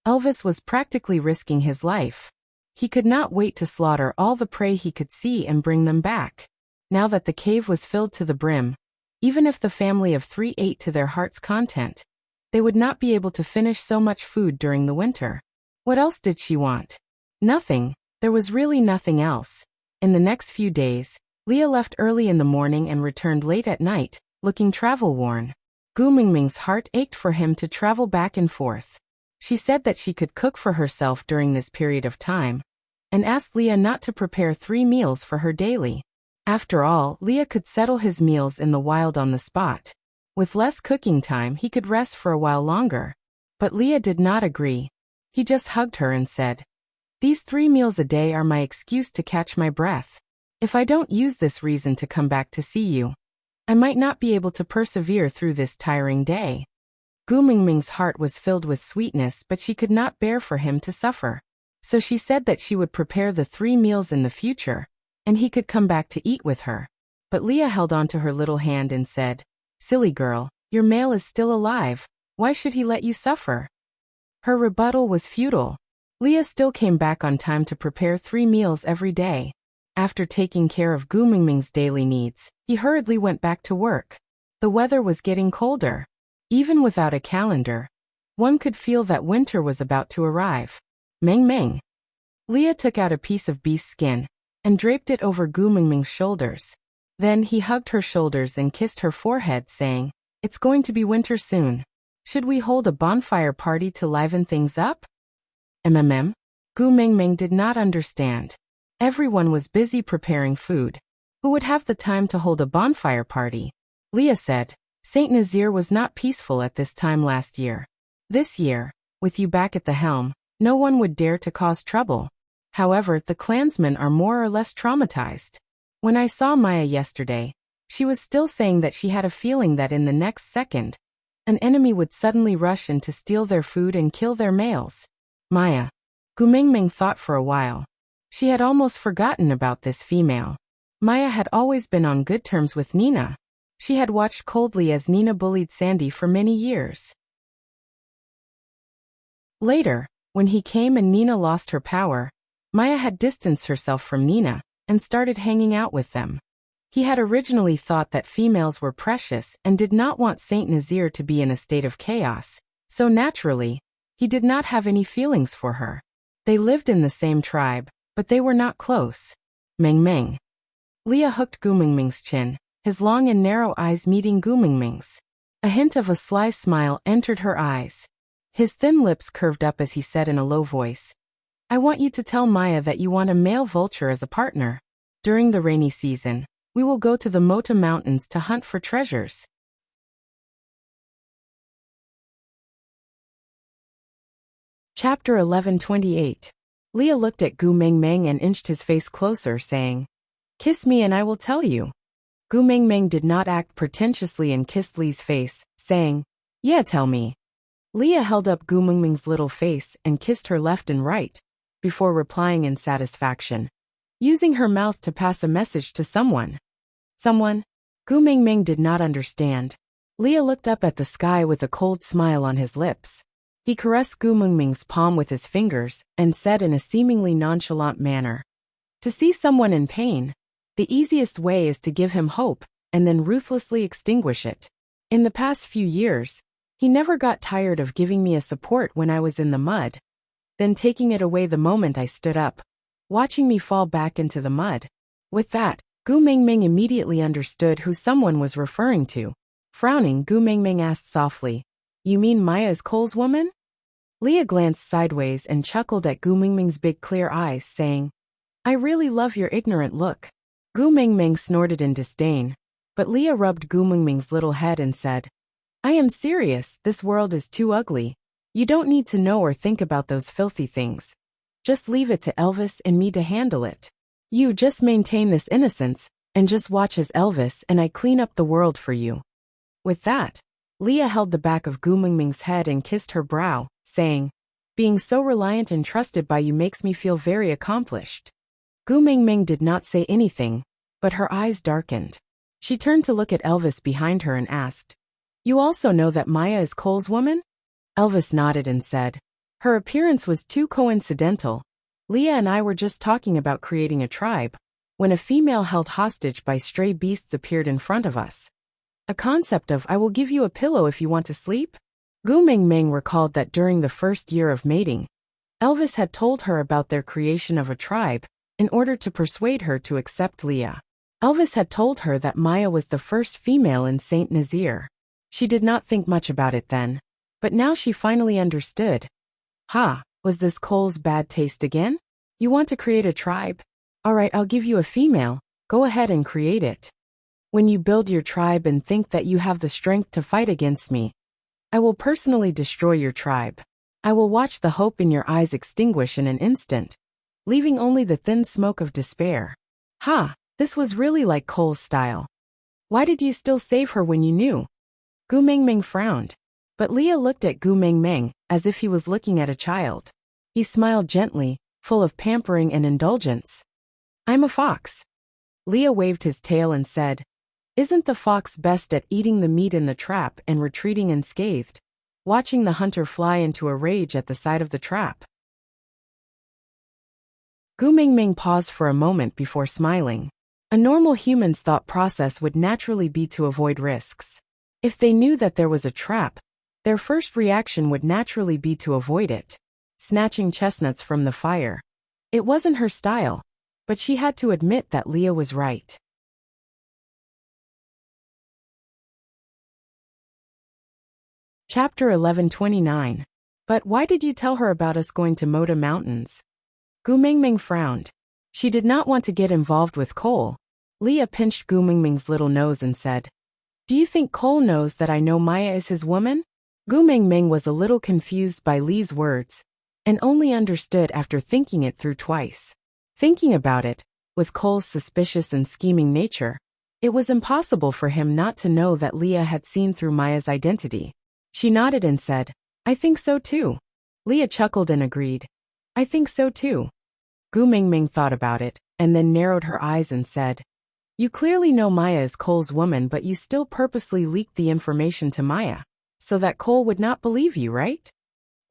Elvis was practically risking his life. He could not wait to slaughter all the prey he could see and bring them back. Now that the cave was filled to the brim, even if the family of 3 ate to their heart's content, they would not be able to finish so much food during the winter. What else did she want? Nothing. There was really nothing else. In the next few days, Leah left early in the morning and returned late at night, looking travel-worn. Gu Mingming's heart ached for him to travel back and forth. She said that she could cook for herself during this period of time, and asked Leah not to prepare 3 meals for her daily. After all, Leah could settle his meals in the wild on the spot. With less cooking time, he could rest for a while longer. But Leah did not agree. He just hugged her and said, "These 3 meals a day are my excuse to catch my breath. If I don't use this reason to come back to see you, I might not be able to persevere through this tiring day." Gu Mingming's heart was filled with sweetness, but she could not bear for him to suffer. So she said that she would prepare the 3 meals in the future, and he could come back to eat with her. But Leah held on to her little hand and said, "Silly girl, your male is still alive. Why should he let you suffer?" Her rebuttal was futile. Leah still came back on time to prepare 3 meals every day. After taking care of Gu Mingming's daily needs, he hurriedly went back to work. The weather was getting colder. Even without a calendar, one could feel that winter was about to arrive. Meng Meng. Leah took out a piece of beast skin and draped it over Gu Mingming's shoulders. Then he hugged her shoulders and kissed her forehead, saying, "It's going to be winter soon. Should we hold a bonfire party to liven things up?" Gu Mingming did not understand. Everyone was busy preparing food. Who would have the time to hold a bonfire party? Leah said, "Saint Nazir was not peaceful at this time last year. This year, with you back at the helm, no one would dare to cause trouble. However, the clansmen are more or less traumatized. When I saw Maya yesterday, she was still saying that she had a feeling that in the next second, an enemy would suddenly rush in to steal their food and kill their males." Maya. Gu Mingming thought for a while. She had almost forgotten about this female. Maya had always been on good terms with Nina. She had watched coldly as Nina bullied Sandy for many years. Later, when he came and Nina lost her power, Maya had distanced herself from Nina and started hanging out with them. He had originally thought that females were precious and did not want Saint Nazir to be in a state of chaos, so naturally, he did not have any feelings for her. They lived in the same tribe, but they were not close. Meng Meng. Leah hooked Gu Mingming's chin, his long and narrow eyes meeting Gu Mingming's. A hint of a sly smile entered her eyes. His thin lips curved up as he said in a low voice, "I want you to tell Maya that you want a male vulture as a partner. During the rainy season, we will go to the Mota Mountains to hunt for treasures." Chapter 1128. Leah looked at Gu Mengmeng and inched his face closer, saying, "Kiss me and I will tell you." Gu Mengmeng did not act pretentiously and kissed Lee's face, saying, "Yeah, tell me." Leah held up Gu Mengmeng's little face and kissed her left and right, before replying in satisfaction, using her mouth to pass a message to someone. Someone? Gu Mengmeng did not understand. Leah looked up at the sky with a cold smile on his lips. He caressed Gu Mengmeng's palm with his fingers and said in a seemingly nonchalant manner, "To see someone in pain, the easiest way is to give him hope and then ruthlessly extinguish it. In the past few years, he never got tired of giving me a support when I was in the mud, then taking it away the moment I stood up, watching me fall back into the mud." With that, Gu Mengmeng immediately understood who someone was referring to. Frowning, Gu Mengmeng asked softly, "You mean Maya is Cole's woman?" Leah glanced sideways and chuckled at Gu Mengmeng's big clear eyes, saying, "I really love your ignorant look." Gu Mengmeng snorted in disdain, but Leah rubbed Gu Mengmeng's little head and said, "I am serious, this world is too ugly. You don't need to know or think about those filthy things. Just leave it to Elvis and me to handle it. You just maintain this innocence, and just watch as Elvis and I clean up the world for you." With that, Leah held the back of Gu Mengmeng's head and kissed her brow, saying, "Being so reliant and trusted by you makes me feel very accomplished." Gu Mengmeng did not say anything, but her eyes darkened. She turned to look at Elvis behind her and asked, "You also know that Maya is Cole's woman?" Elvis nodded and said, "Her appearance was too coincidental. Leah and I were just talking about creating a tribe, when a female held hostage by stray beasts appeared in front of us. A concept of 'I will give you a pillow if you want to sleep'?" Gu Mengmeng recalled that during the first year of mating, Elvis had told her about their creation of a tribe in order to persuade her to accept Leah. Elvis had told her that Maya was the first female in Saint Nazaire. She did not think much about it then, but now she finally understood. Was this Cole's bad taste again? You want to create a tribe? All right, I'll give you a female. Go ahead and create it. When you build your tribe and think that you have the strength to fight against me, I will personally destroy your tribe. I will watch the hope in your eyes extinguish in an instant, leaving only the thin smoke of despair. This was really like Cole's style. Why did you still save her when you knew? Gu Mengmeng frowned, but Leah looked at Gu Mengmeng as if he was looking at a child. He smiled gently, full of pampering and indulgence. "I'm a fox." Leah waved his tail and said, "Isn't the fox best at eating the meat in the trap and retreating unscathed, watching the hunter fly into a rage at the sight of the trap?" Gu Mengmeng paused for a moment before smiling. A normal human's thought process would naturally be to avoid risks. If they knew that there was a trap, their first reaction would naturally be to avoid it, snatching chestnuts from the fire. It wasn't her style, but she had to admit that Leah was right. Chapter 1129. But why did you tell her about us going to Moda Mountains? Gu Mengmeng frowned. She did not want to get involved with Cole. Leah pinched Gu Mengmeng's little nose and said, "Do you think Cole knows that I know Maya is his woman?" Gu Mengmeng was a little confused by Lee's words, and only understood after thinking it through twice. Thinking about it, with Cole's suspicious and scheming nature, it was impossible for him not to know that Leah had seen through Maya's identity. She nodded and said, "I think so too." Leah chuckled and agreed, "I think so too." Gu Mengmeng thought about it, and then narrowed her eyes and said, "You clearly know Maya is Cole's woman, but you still purposely leaked the information to Maya, so that Cole would not believe you, right?"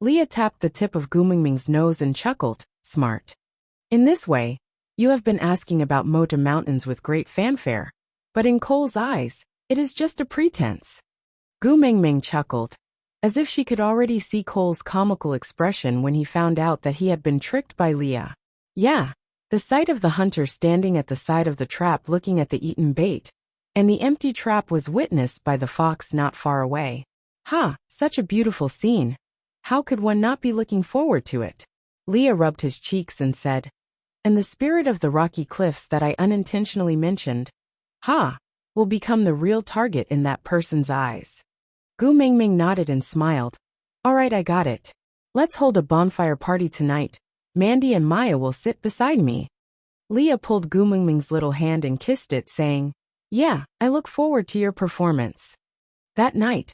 Leah tapped the tip of Gu Mengmeng's nose and chuckled, "Smart. In this way, you have been asking about Mota Mountains with great fanfare, but in Cole's eyes, it is just a pretense." Gu Mengmeng chuckled, as if she could already see Cole's comical expression when he found out that he had been tricked by Leah. Yeah, the sight of the hunter standing at the side of the trap looking at the eaten bait, and the empty trap was witnessed by the fox not far away. Such a beautiful scene. How could one not be looking forward to it? Leah rubbed his cheeks and said, "And the spirit of the rocky cliffs that I unintentionally mentioned, will become the real target in that person's eyes." Gu Mengmeng nodded and smiled. "All right, I got it. Let's hold a bonfire party tonight. Mandy and Maya will sit beside me. Leah pulled Gu Mingming's little hand and kissed it, saying, "Yeah, I look forward to your performance." That night,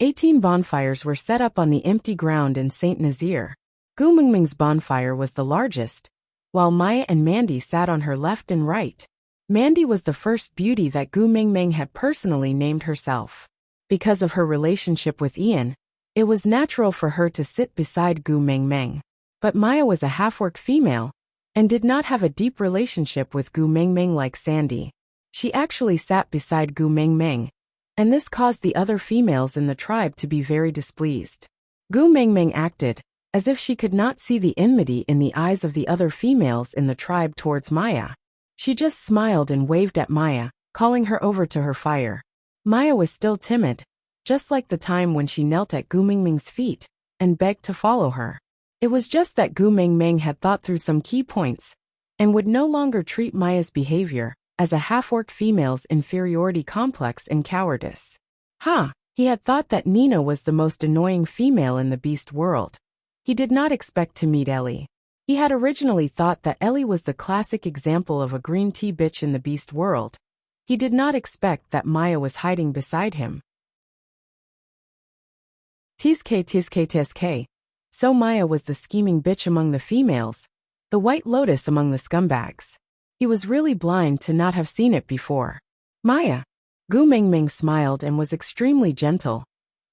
18 bonfires were set up on the empty ground in St. Nazaire. Gu Mingming's bonfire was the largest, while Maya and Mandy sat on her left and right. Mandy was the first beauty that Gu Mingming had personally named herself. Because of her relationship with Ian, it was natural for her to sit beside Gu Mingming. But Maya was a half-orc female, and did not have a deep relationship with Gu Mingming like Sandy. She actually sat beside Gu Mingming, and this caused the other females in the tribe to be very displeased. Gu Mingming acted as if she could not see the enmity in the eyes of the other females in the tribe towards Maya. She just smiled and waved at Maya, calling her over to her fire. Maya was still timid, just like the time when she knelt at Gu Mingming's feet and begged to follow her. It was just that Gu Mingming had thought through some key points and would no longer treat Maya's behavior as a half-orc female's inferiority complex and cowardice. He had thought that Nina was the most annoying female in the beast world. He did not expect to meet Ellie. He had originally thought that Ellie was the classic example of a green tea bitch in the beast world. He did not expect that Maya was hiding beside him. Tsk. So Maya was the scheming bitch among the females, the white lotus among the scumbags. He was really blind to not have seen it before. Maya. Gu Mingming smiled and was extremely gentle.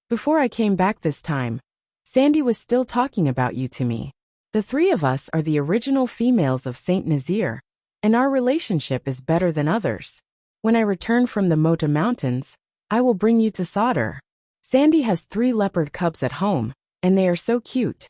Before I came back this time, Sandy was still talking about you to me. The three of us are the original females of St. Nazaire, and our relationship is better than others. When I return from the Mota Mountains, I will bring you to Sauter. Sandy has 3 leopard cubs at home, and they are so cute.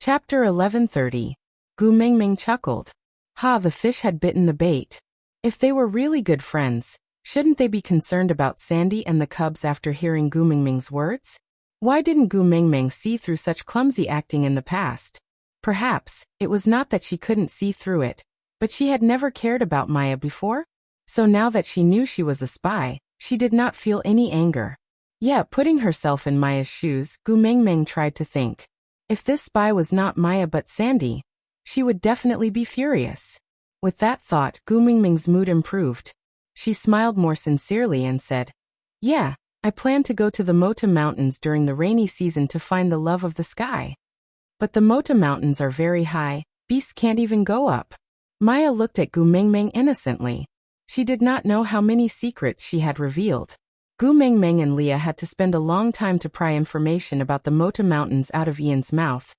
Chapter 11:30. Gu Mingming chuckled. The fish had bitten the bait. If they were really good friends, shouldn't they be concerned about Sandy and the cubs after hearing Gu Mingming's words? Why didn't Gu Mingming see through such clumsy acting in the past? Perhaps it was not that she couldn't see through it, but she had never cared about Maya before? So now that she knew she was a spy, she did not feel any anger. Putting herself in Maya's shoes, Gu Mingming tried to think. If this spy was not Maya but Sandy, she would definitely be furious. With that thought, Gu Mingming's mood improved. She smiled more sincerely and said, I plan to go to the Mota Mountains during the rainy season to find the love of the sky. But the Mota Mountains are very high, beasts can't even go up. Maya looked at Gu Mingming innocently. She did not know how many secrets she had revealed. Gu Mingming and Leah had to spend a long time to pry information about the Mota Mountains out of Ian's mouth.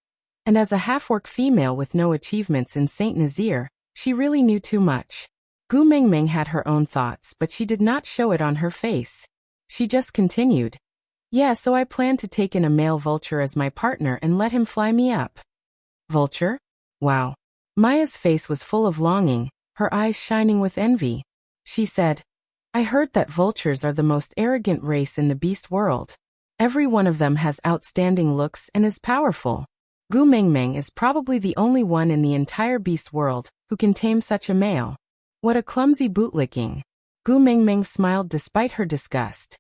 And as a half-orc female with no achievements in St. Nazaire, she really knew too much. Gu Mingming had her own thoughts, but she did not show it on her face. She just continued. So I plan to take in a male vulture as my partner and let him fly me up. Vulture? Wow. Maya's face was full of longing, her eyes shining with envy. She said, I heard that vultures are the most arrogant race in the beast world. Every one of them has outstanding looks and is powerful. Gu Mingming is probably the only one in the entire beast world who can tame such a male. What a clumsy bootlicking. Gu Mingming smiled despite her disgust.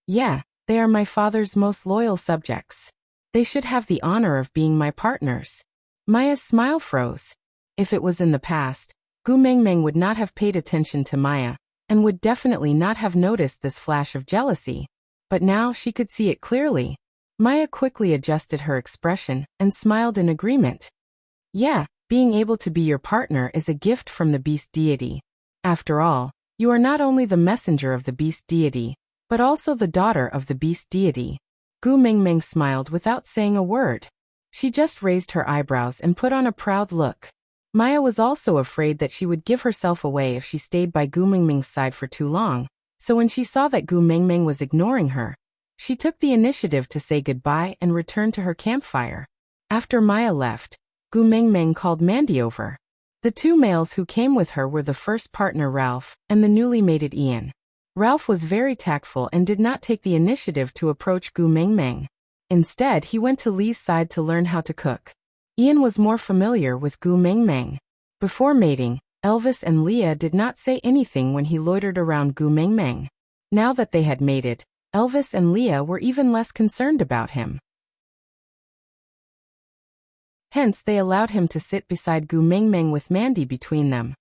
They are my father's most loyal subjects. They should have the honor of being my partners. Maya's smile froze. If it was in the past, Gu Mingming would not have paid attention to Maya, and would definitely not have noticed this flash of jealousy. But now she could see it clearly. Maya quickly adjusted her expression and smiled in agreement. Being able to be your partner is a gift from the beast deity. After all, you are not only the messenger of the beast deity, but also the daughter of the beast deity. Gu Mingming smiled without saying a word. She just raised her eyebrows and put on a proud look. Maya was also afraid that she would give herself away if she stayed by Gu Mingming's side for too long, so when she saw that Gu Mingming was ignoring her, she took the initiative to say goodbye and return to her campfire. After Maya left, Gu Mingming called Mandy over. The 2 males who came with her were the first partner Ralph and the newly mated Ian. Ralph was very tactful and did not take the initiative to approach Gu Mingming. Instead, he went to Lee's side to learn how to cook. Ian was more familiar with Gu Mingming. Before mating, Elvis and Leah did not say anything when he loitered around Gu Mingming. Now that they had made it, Elvis and Leah were even less concerned about him. Hence they allowed him to sit beside Gu Mingming with Mandy between them.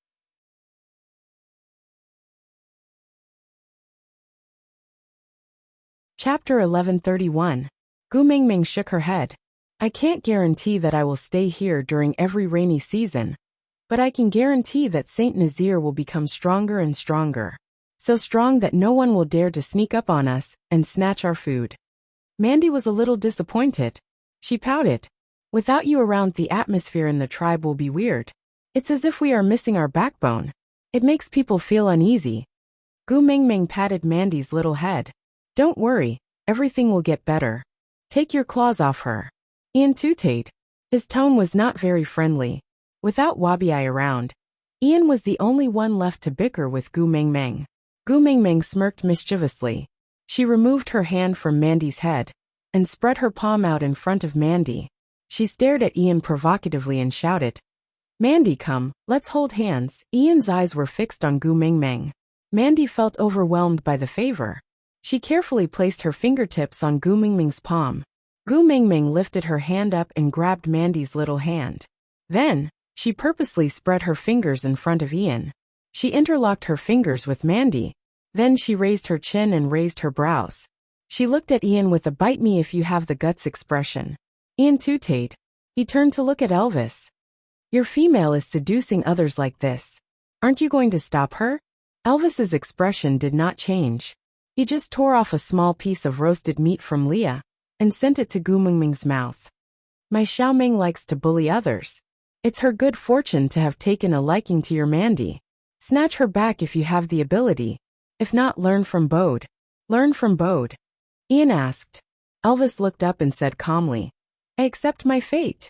Chapter 1131. Gu Mingming shook her head. I can't guarantee that I will stay here during every rainy season, but I can guarantee that Saint Nazir will become stronger and stronger. So strong that no one will dare to sneak up on us and snatch our food. Mandy was a little disappointed. She pouted. Without you around, the atmosphere in the tribe will be weird. It's as if we are missing our backbone. It makes people feel uneasy. Gu Mingming patted Mandy's little head. Don't worry, everything will get better. Take your claws off her. Ian tooted. His tone was not very friendly. Without Wabi-Ai around, Ian was the only one left to bicker with Gu Mingming. Gu Mingming smirked mischievously. She removed her hand from Mandy's head and spread her palm out in front of Mandy. She stared at Ian provocatively and shouted, Mandy, come, let's hold hands. Ian's eyes were fixed on Gu Mingming. Mandy felt overwhelmed by the favor. She carefully placed her fingertips on Gu Mingming's palm. Gu Mingming lifted her hand up and grabbed Mandy's little hand. Then, she purposely spread her fingers in front of Ian. She interlocked her fingers with Mandy. Then she raised her chin and raised her brows. She looked at Ian with a bite me if you have the guts expression. Ian tooted. He turned to look at Elvis. Your female is seducing others like this. Aren't you going to stop her? Elvis's expression did not change. He just tore off a small piece of roasted meat from Leah and sent it to Gu Mingming's mouth. My Xiaoming likes to bully others. It's her good fortune to have taken a liking to your Mandy. Snatch her back if you have the ability. If not, learn from Bode. Learn from Bode. Ian asked. Elvis looked up and said calmly, I accept my fate.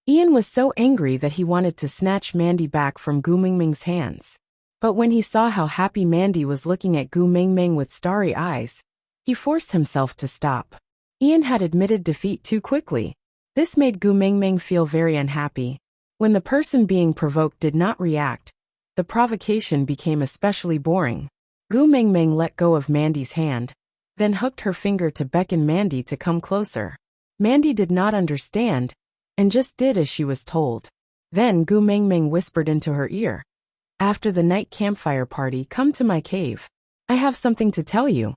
Ian was so angry that he wanted to snatch Mandy back from Gu Mingming's hands. But when he saw how happy Mandy was looking at Gu Mingming with starry eyes, he forced himself to stop. Ian had admitted defeat too quickly. This made Gu Mingming feel very unhappy. When the person being provoked did not react, the provocation became especially boring. Gu Mingming let go of Mandy's hand, then hooked her finger to beckon Mandy to come closer. Mandy did not understand, and just did as she was told. Then Gu Mingming whispered into her ear. After the night campfire party, come to my cave. I have something to tell you.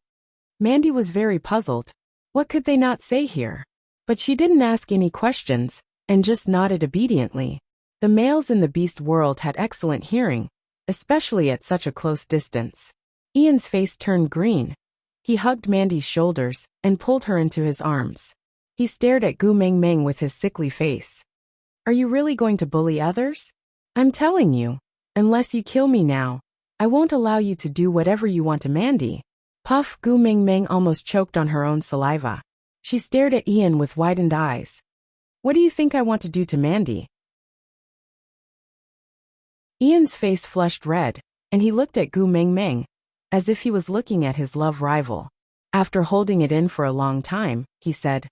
Mandy was very puzzled. What could they not say here? But she didn't ask any questions, and just nodded obediently. The males in the beast world had excellent hearing, especially at such a close distance. Ian's face turned green. He hugged Mandy's shoulders and pulled her into his arms. He stared at Gu Mingming with his sickly face. Are you really going to bully others? I'm telling you. Unless you kill me now, I won't allow you to do whatever you want to Mandy. Puff. Gu Mingming almost choked on her own saliva. She stared at Ian with widened eyes. What do you think I want to do to Mandy? Ian's face flushed red, and he looked at Gu Mingming, as if he was looking at his love rival. After holding it in for a long time, he said,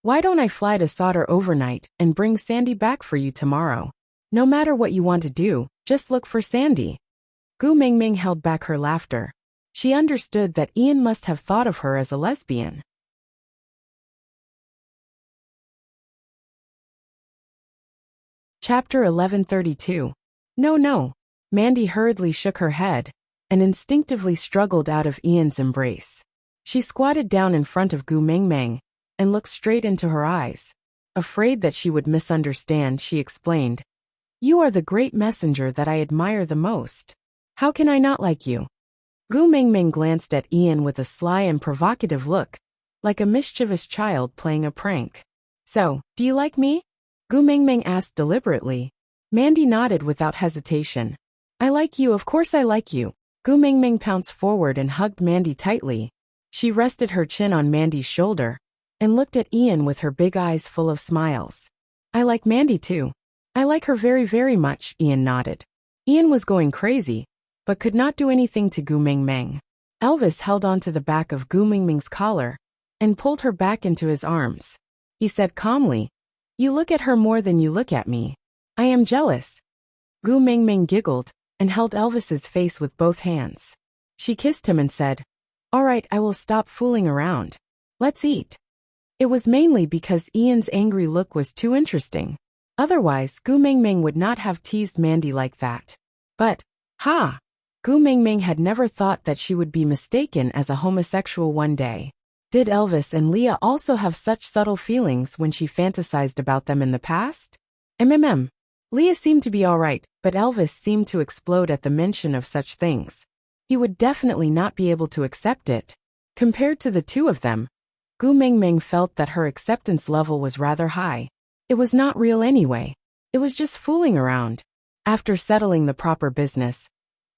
Why don't I fly to Sauter overnight and bring Sandy back for you tomorrow? No matter what you want to do, just look for Sandy. Gu Mingming held back her laughter. She understood that Ian must have thought of her as a lesbian. Chapter 1132. No. Mandy hurriedly shook her head and instinctively struggled out of Ian's embrace. She squatted down in front of Gu Mingming and looked straight into her eyes. Afraid that she would misunderstand, she explained, You are the great messenger that I admire the most. How can I not like you? Gu Mingming glanced at Ian with a sly and provocative look, like a mischievous child playing a prank. So, do you like me? Gu Mingming asked deliberately. Mandy nodded without hesitation. I like you, of course I like you. Gu Mingming pounced forward and hugged Mandy tightly. She rested her chin on Mandy's shoulder and looked at Ian with her big eyes full of smiles. I like Mandy too. I like her very, very much, Ian nodded. Ian was going crazy, but could not do anything to Gu Mingming. Elvis held onto the back of Gu Mingming's collar and pulled her back into his arms. He said calmly, You look at her more than you look at me. I am jealous. Gu Mingming giggled and held Elvis's face with both hands. She kissed him and said, Alright, I will stop fooling around. Let's eat. It was mainly because Ian's angry look was too interesting. Otherwise, Gu Mingming would not have teased Mandy like that. But, Gu Mingming had never thought that she would be mistaken as a homosexual one day. Did Elvis and Leah also have such subtle feelings when she fantasized about them in the past? Leah seemed to be alright, but Elvis seemed to explode at the mention of such things. He would definitely not be able to accept it. Compared to the two of them, Gu Mingming felt that her acceptance level was rather high. It was not real anyway. It was just fooling around. After settling the proper business,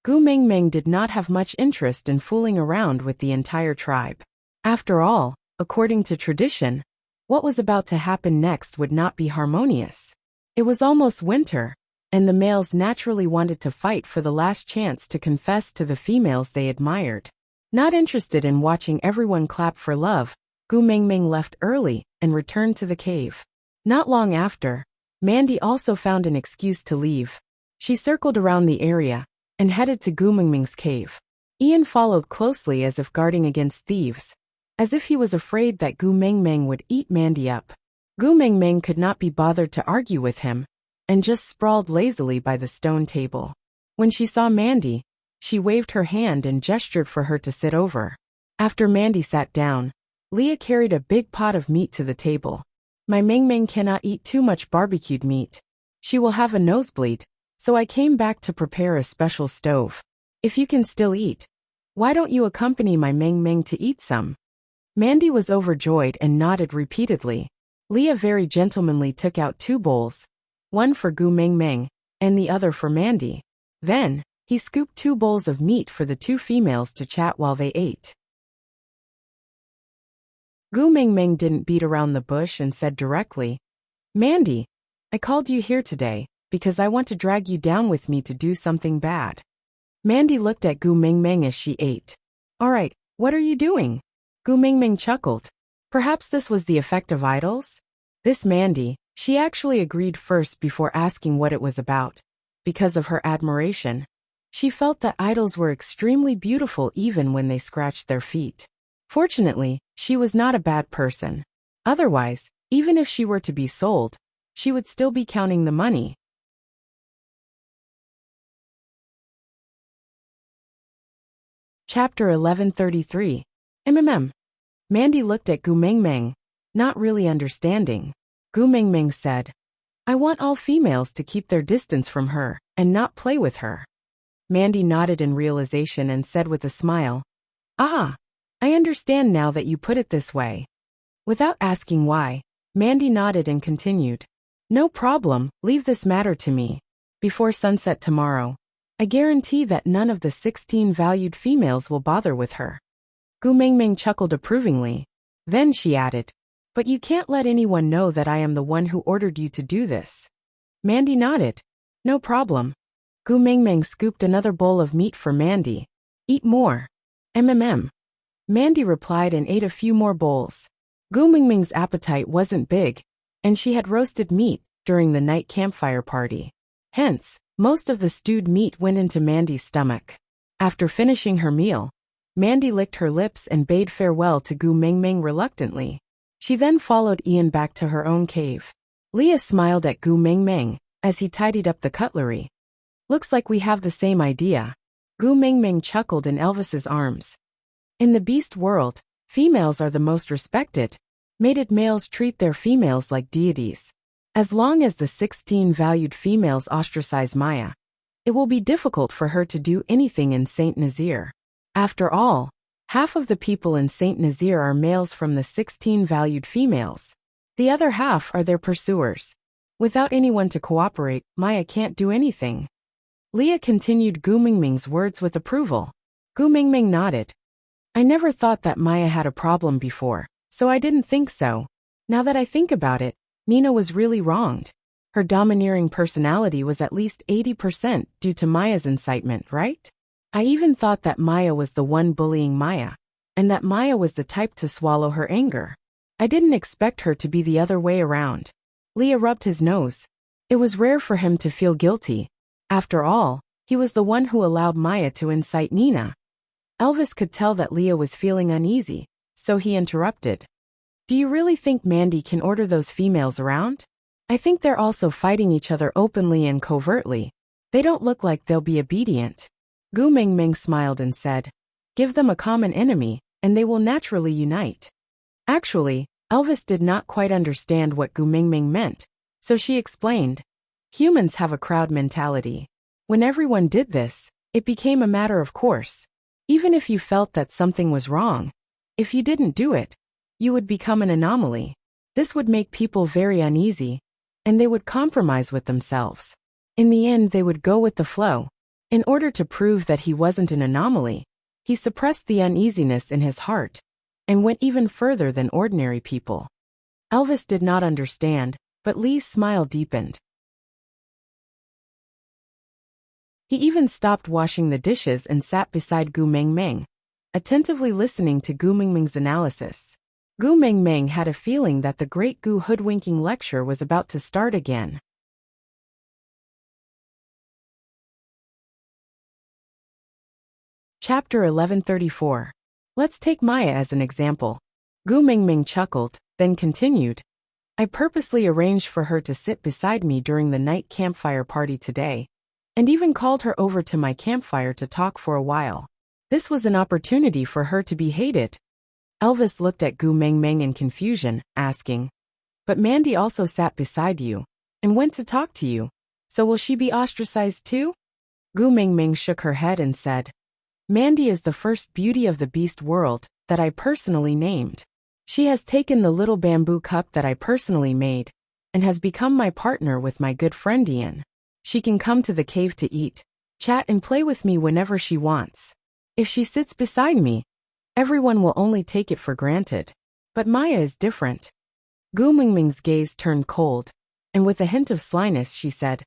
Gu Mingming did not have much interest in fooling around with the entire tribe. After all, according to tradition, what was about to happen next would not be harmonious. It was almost winter, and the males naturally wanted to fight for the last chance to confess to the females they admired. Not interested in watching everyone clap for love, Gu Mingming left early and returned to the cave. Not long after, Mandy also found an excuse to leave. She circled around the area and headed to Gu Mingming's cave. Ian followed closely as if guarding against thieves, as if he was afraid that Gu Mingming would eat Mandy up. Gu Mingming could not be bothered to argue with him, and just sprawled lazily by the stone table. When she saw Mandy, she waved her hand and gestured for her to sit over. After Mandy sat down, Leah carried a big pot of meat to the table. My Mingming cannot eat too much barbecued meat. She will have a nosebleed, so I came back to prepare a special stove. If you can still eat, why don't you accompany my Mingming to eat some? Mandy was overjoyed and nodded repeatedly. Leah very gentlemanly took out 2 bowls, one for Gu Mingming, and the other for Mandy. Then, he scooped 2 bowls of meat for the 2 females to chat while they ate. Gu Mingming didn't beat around the bush and said directly, Mandy, I called you here today because I want to drag you down with me to do something bad. Mandy looked at Gu Mingming as she ate. Alright, what are you doing? Gu Mingming chuckled. Perhaps this was the effect of idols? This Mandy, she actually agreed first before asking what it was about. Because of her admiration, she felt that idols were extremely beautiful even when they scratched their feet. Fortunately, she was not a bad person. Otherwise, even if she were to be sold, she would still be counting the money. Chapter 1133. Mandy looked at Gu Mingming, not really understanding. Gu Mingming said, I want all females to keep their distance from her and not play with her. Mandy nodded in realization and said with a smile, I understand now that you put it this way. Without asking why, Mandy nodded and continued, No problem, leave this matter to me. Before sunset tomorrow, I guarantee that none of the 16 valued females will bother with her. Gu Mingming chuckled approvingly. Then she added, But you can't let anyone know that I am the one who ordered you to do this. Mandy nodded. No problem. Gu Mingming scooped another bowl of meat for Mandy. Eat more. Mandy replied and ate a few more bowls. Gu Mingming's appetite wasn't big, and she had roasted meat during the night campfire party. Hence, most of the stewed meat went into Mandy's stomach. After finishing her meal, Mandy licked her lips and bade farewell to Gu Mingming reluctantly. She then followed Ian back to her own cave. Leah smiled at Gu Mingming as he tidied up the cutlery. Looks like we have the same idea. Gu Mingming chuckled in Elvis's arms. In the beast world, females are the most respected. Mated males treat their females like deities. As long as the 16 valued females ostracize Maya, it will be difficult for her to do anything in Saint Nazaire. After all, half of the people in Saint Nazaire are males from the 16 valued females. The other half are their pursuers. Without anyone to cooperate, Maya can't do anything. Leah continued Gu Mingming's words with approval. Gu Mingming nodded. I never thought that Maya had a problem before, so I didn't think so. Now that I think about it, Nina was really wronged. Her domineering personality was at least 80% due to Maya's incitement, right? I even thought that Maya was the one bullying Maya, and that Maya was the type to swallow her anger. I didn't expect her to be the other way around. Leah rubbed his nose. It was rare for him to feel guilty. After all, he was the one who allowed Maya to incite Nina. Elvis could tell that Leah was feeling uneasy, so he interrupted. Do you really think Mandy can order those females around? I think they're also fighting each other openly and covertly. They don't look like they'll be obedient. Gu Mingming smiled and said, give them a common enemy, and they will naturally unite. Actually, Elvis did not quite understand what Gu Mingming meant, so she explained. Humans have a crowd mentality. When everyone did this, it became a matter of course. Even if you felt that something was wrong, if you didn't do it, you would become an anomaly. This would make people very uneasy, and they would compromise with themselves. In the end, they would go with the flow. In order to prove that he wasn't an anomaly, he suppressed the uneasiness in his heart and went even further than ordinary people. Elvis did not understand, but Lee's smile deepened. He even stopped washing the dishes and sat beside Gu Mingming, attentively listening to Gu Mingming's analysis. Gu Mingming had a feeling that the great Gu hoodwinking lecture was about to start again. Chapter 1134. Let's take Maya as an example. Gu Mingming chuckled, then continued. I purposely arranged for her to sit beside me during the night campfire party today, and even called her over to my campfire to talk for a while. This was an opportunity for her to be hated. Elvis looked at Gu Mingming in confusion, asking, but Mandy also sat beside you and went to talk to you, so will she be ostracized too? Gu Mingming shook her head and said, Mandy is the first beauty of the beast world that I personally named. She has taken the little bamboo cup that I personally made and has become my partner with my good friend Ian. She can come to the cave to eat, chat and play with me whenever she wants. If she sits beside me, everyone will only take it for granted. But Maya is different. Gu Mingming's gaze turned cold, and with a hint of slyness she said,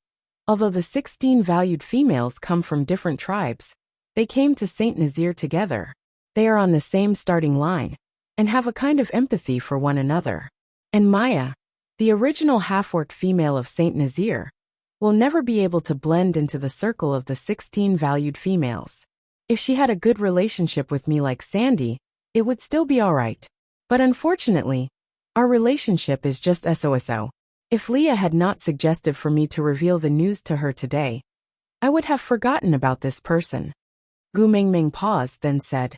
although the 16 valued females come from different tribes, they came to Saint Nazir together. They are on the same starting line, and have a kind of empathy for one another. And Maya, the original half-orc female of Saint Nazir, will never be able to blend into the circle of the 16 valued females. If she had a good relationship with me like Sandy, it would still be alright. But unfortunately, our relationship is just SOSO. If Leah had not suggested for me to reveal the news to her today, I would have forgotten about this person. Gu Mingming paused, then said,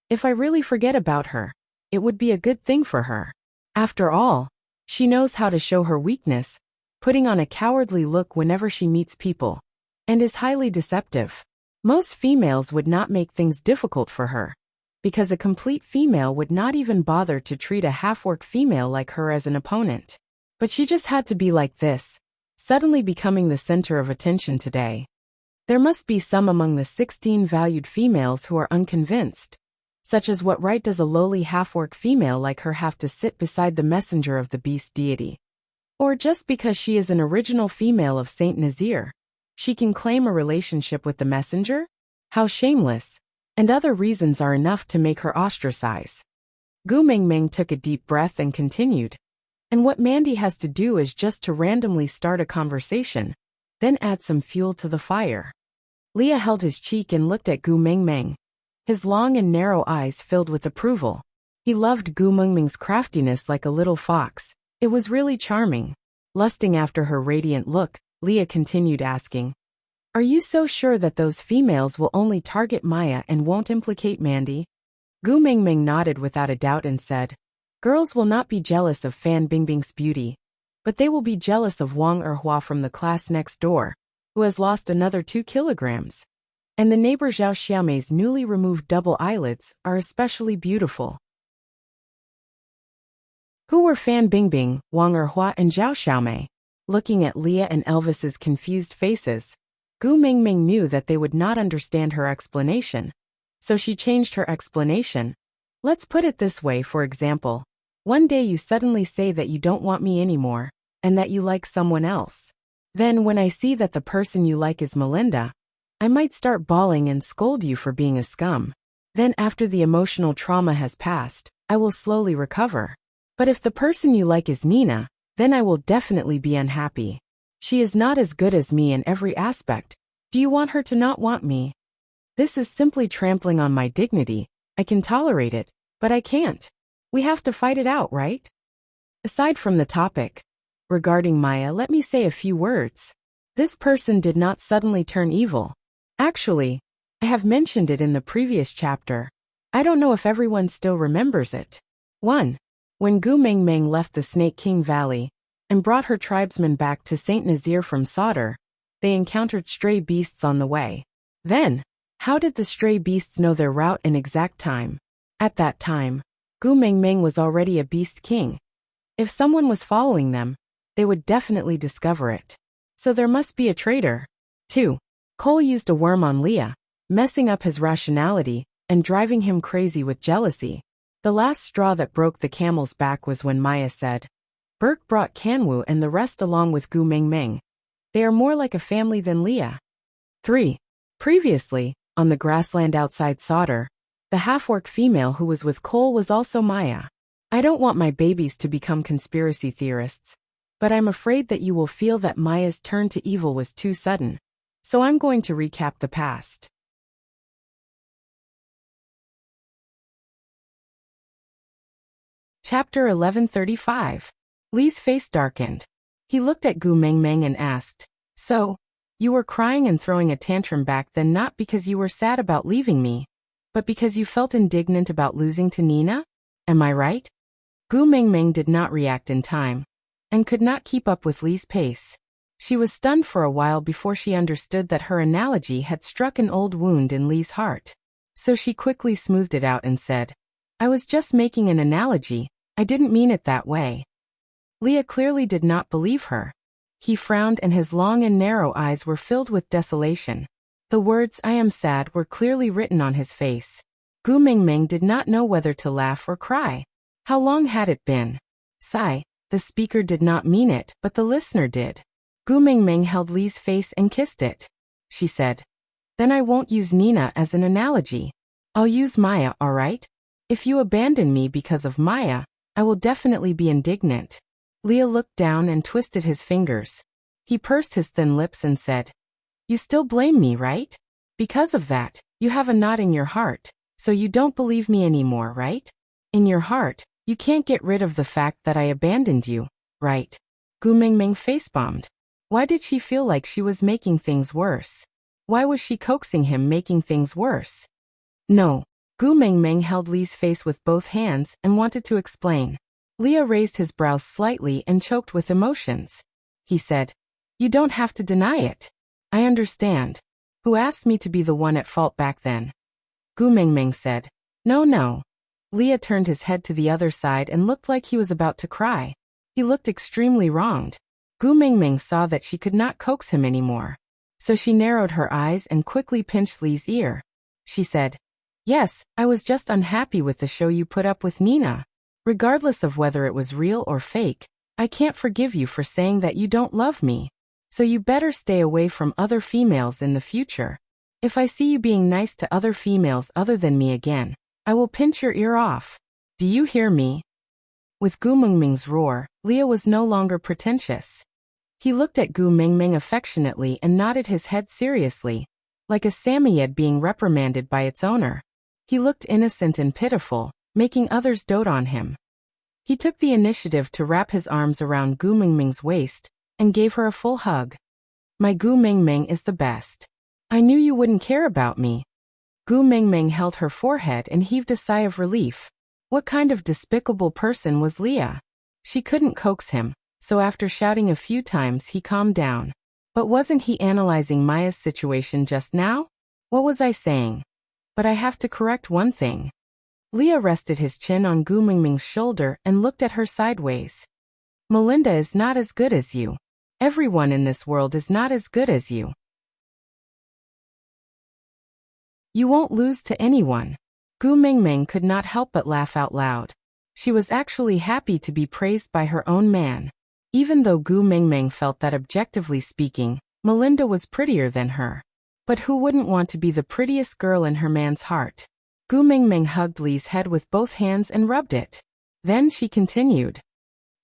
if I really forget about her, it would be a good thing for her. After all, she knows how to show her weakness, putting on a cowardly look whenever she meets people, and is highly deceptive. Most females would not make things difficult for her, because a complete female would not even bother to treat a half-orc female like her as an opponent. But she just had to be like this, suddenly becoming the center of attention today. There must be some among the 16 valued females who are unconvinced, such as what right does a lowly half-orc female like her have to sit beside the messenger of the beast deity? Or just because she is an original female of Saint Nazir, she can claim a relationship with the messenger? How shameless! And other reasons are enough to make her ostracize. Gu Mingming took a deep breath and continued. And what Mandy has to do is just to randomly start a conversation, then add some fuel to the fire. Leah held his cheek and looked at Gu Mingming. His long and narrow eyes filled with approval. He loved Gu Mingming's craftiness like a little fox. It was really charming. Lusting after her radiant look, Leah continued asking, are you so sure that those females will only target Maya and won't implicate Mandy? Gu Mingming nodded without a doubt and said, girls will not be jealous of Fan Bingbing's beauty, but they will be jealous of Wang Erhua from the class next door, who has lost another 2 kilograms. And the neighbor Zhao Xiaomei's newly removed double eyelids are especially beautiful. Who were Fan Bingbing, Wang Erhua and Zhao Xiaomei? Looking at Leah and Elvis's confused faces, Gu Mingming knew that they would not understand her explanation, so she changed her explanation. Let's put it this way, for example. One day you suddenly say that you don't want me anymore, and that you like someone else. Then when I see that the person you like is Melinda, I might start bawling and scold you for being a scum. Then after the emotional trauma has passed, I will slowly recover. But if the person you like is Nina, then I will definitely be unhappy. She is not as good as me in every aspect. Do you want her to not want me? This is simply trampling on my dignity. I can tolerate it, but I can't. We have to fight it out, right? Aside from the topic regarding Maya, let me say a few words. This person did not suddenly turn evil. Actually, I have mentioned it in the previous chapter. I don't know if everyone still remembers it. 1. When Gu Mengmeng left the Snake King Valley and brought her tribesmen back to Saint Nazir from Sadr, they encountered stray beasts on the way. Then, how did the stray beasts know their route and exact time? At that time, Gu Mengmeng was already a beast king. If someone was following them, they would definitely discover it. So there must be a traitor. 2. Cole used a worm on Leah, messing up his rationality and driving him crazy with jealousy. The last straw that broke the camel's back was when Maya said, Burke brought Kanwu and the rest along with Gu Mengmeng. They are more like a family than Leah. 3. Previously, on the grassland outside Sadr, the half-orc female who was with Cole was also Maya. I don't want my babies to become conspiracy theorists, but I'm afraid that you will feel that Maya's turn to evil was too sudden. So I'm going to recap the past. Chapter 1135. Li's face darkened. He looked at Gu Mengmeng and asked, So, you were crying and throwing a tantrum back then not because you were sad about leaving me, but because you felt indignant about losing to Nina? Am I right? Gu Mengmeng did not react in time, and could not keep up with Li's pace. She was stunned for a while before she understood that her analogy had struck an old wound in Li's heart. So she quickly smoothed it out and said, I was just making an analogy, I didn't mean it that way. Leah clearly did not believe her. He frowned and his long and narrow eyes were filled with desolation. The words, I am sad, were clearly written on his face. Gu Mengmeng did not know whether to laugh or cry. How long had it been? Sigh. The speaker did not mean it, but the listener did. Gu Mengmeng held Li's face and kissed it. She said, Then I won't use Nina as an analogy. I'll use Maya, all right? If you abandon me because of Maya, I will definitely be indignant. Leah looked down and twisted his fingers. He pursed his thin lips and said, You still blame me, right? Because of that, you have a knot in your heart, so you don't believe me anymore, right? In your heart, you can't get rid of the fact that I abandoned you, right? Gu Mengmeng face-bombed. Why did she feel like she was making things worse? Why was she coaxing him, making things worse? No. Gu Mengmeng held Li's face with both hands and wanted to explain. Leah raised his brows slightly and choked with emotions. He said, You don't have to deny it. I understand. Who asked me to be the one at fault back then? Gu Mengmeng said, No. Leah turned his head to the other side and looked like he was about to cry. He looked extremely wronged. Gu Mengmeng saw that she could not coax him anymore. So she narrowed her eyes and quickly pinched Li's ear. She said, Yes, I was just unhappy with the show you put up with Nina. Regardless of whether it was real or fake, I can't forgive you for saying that you don't love me. So you better stay away from other females in the future. If I see you being nice to other females other than me again, I will pinch your ear off. Do you hear me? With Gu Mengmeng's roar, Leah was no longer pretentious. He looked at Gu Mengmeng affectionately and nodded his head seriously, like a Samoyed being reprimanded by its owner. He looked innocent and pitiful, making others dote on him. He took the initiative to wrap his arms around Gu Mengmeng's waist and gave her a full hug. My Gu Mengmeng is the best. I knew you wouldn't care about me. Gu Mengmeng held her forehead and heaved a sigh of relief. What kind of despicable person was Leah? She couldn't coax him, so after shouting a few times he calmed down. But wasn't he analyzing Maya's situation just now? What was I saying? But I have to correct one thing. Leah rested his chin on Gu Mengmeng's shoulder and looked at her sideways. Melinda is not as good as you. Everyone in this world is not as good as you. You won't lose to anyone. Gu Mengmeng could not help but laugh out loud. She was actually happy to be praised by her own man. Even though Gu Mengmeng felt that objectively speaking, Melinda was prettier than her. But who wouldn't want to be the prettiest girl in her man's heart? Gu Mengmeng hugged Li's head with both hands and rubbed it. Then she continued.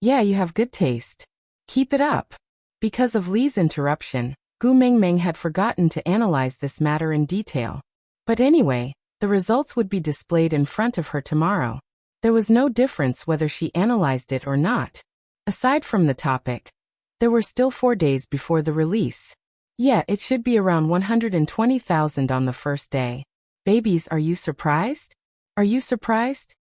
Yeah, you have good taste. Keep it up. Because of Li's interruption, Gu Mengmeng had forgotten to analyze this matter in detail. But anyway, the results would be displayed in front of her tomorrow. There was no difference whether she analyzed it or not. Aside from the topic, there were still 4 days before the release. Yeah, it should be around 120,000 on the first day. Babies, are you surprised? Are you surprised?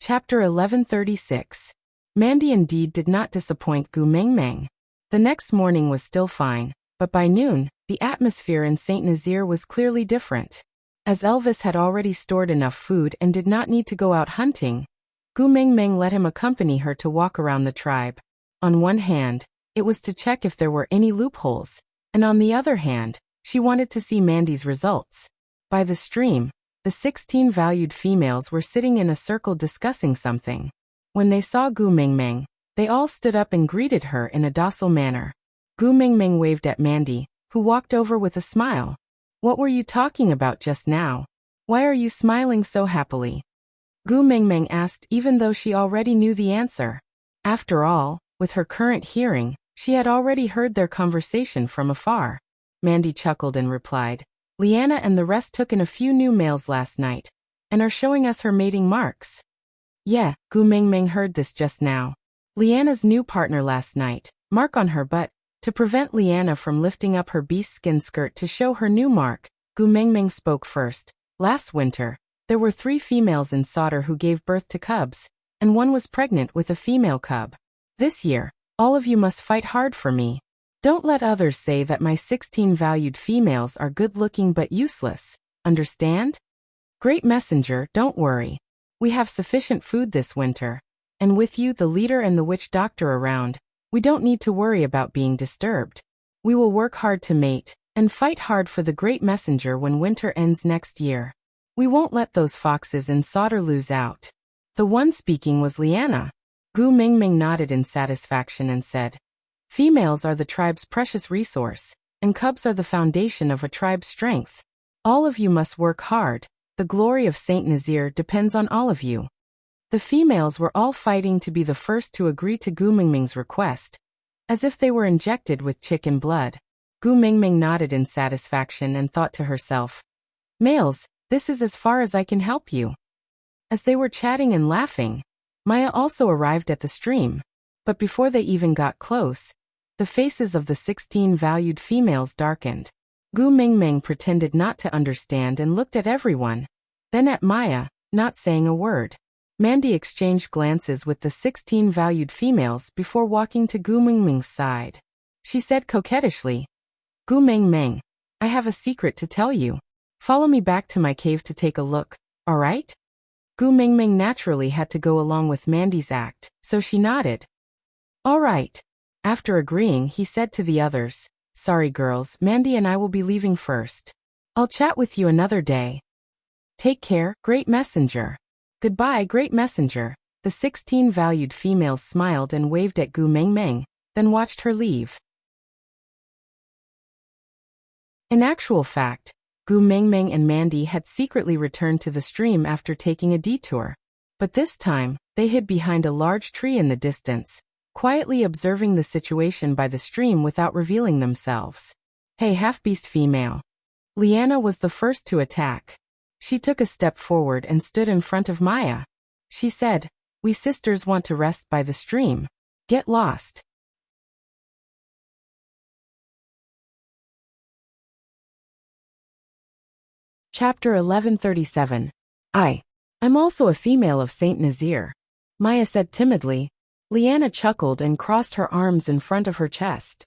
Chapter 1136. Mandy indeed did not disappoint Gu Mengmeng. The next morning was still fine, but by noon, the atmosphere in Saint Nazaire was clearly different. As Elvis had already stored enough food and did not need to go out hunting, Gu Mengmeng let him accompany her to walk around the tribe. On one hand, it was to check if there were any loopholes, and on the other hand, she wanted to see Mandy's results. By the stream, the 16 valued females were sitting in a circle discussing something. When they saw Gu Mengmeng, they all stood up and greeted her in a docile manner. Gu Mengmeng waved at Mandy, who walked over with a smile. What were you talking about just now? Why are you smiling so happily? Gu Mengmeng asked, even though she already knew the answer. After all, with her current hearing, she had already heard their conversation from afar. Mandy chuckled and replied, Liana and the rest took in a few new males last night, and are showing us her mating marks. Yeah, Gu Mengmeng heard this just now. Liana's new partner last night, mark on her butt. To prevent Liana from lifting up her beast skin skirt to show her new mark, Gu Mengmeng spoke first. Last winter, there were 3 females in Sauter who gave birth to cubs, and one was pregnant with a female cub. This year, all of you must fight hard for me. Don't let others say that my 16 valued females are good-looking but useless, understand? Great Messenger, don't worry. We have sufficient food this winter, and with you the leader and the witch doctor around, we don't need to worry about being disturbed. We will work hard to mate, and fight hard for the Great Messenger when winter ends next year. We won't let those foxes in Sauter lose out. The one speaking was Liana. Gu Mengmeng nodded in satisfaction and said, Females are the tribe's precious resource, and cubs are the foundation of a tribe's strength. All of you must work hard. The glory of Saint Nazaire depends on all of you. The females were all fighting to be the first to agree to Gu Mengmeng's request, as if they were injected with chicken blood. Gu Mengmeng nodded in satisfaction and thought to herself, Males, this is as far as I can help you. As they were chatting and laughing, Maya also arrived at the stream, but before they even got close, the faces of the 16 valued females darkened. Gu Mengmeng pretended not to understand and looked at everyone, then at Maya, not saying a word. Mandy exchanged glances with the 16 valued females before walking to Gu Mengmeng's side. She said coquettishly, Gu Mengmeng, I have a secret to tell you. Follow me back to my cave to take a look, alright? Gu Mengmeng naturally had to go along with Mandy's act, so she nodded. Alright. After agreeing, he said to the others, Sorry girls, Mandy and I will be leaving first. I'll chat with you another day. Take care, Great Messenger. Goodbye, Great Messenger. The 16 valued females smiled and waved at Gu Mengmeng, then watched her leave. In actual fact, Gu Mengmeng and Mandy had secretly returned to the stream after taking a detour. But this time, they hid behind a large tree in the distance, quietly observing the situation by the stream without revealing themselves. Hey, half-beast female. Liana was the first to attack. She took a step forward and stood in front of Maya. She said, We sisters want to rest by the stream. Get lost. Chapter 1137. I'm also a female of Saint Nazaire, Maya said timidly. Liana chuckled and crossed her arms in front of her chest.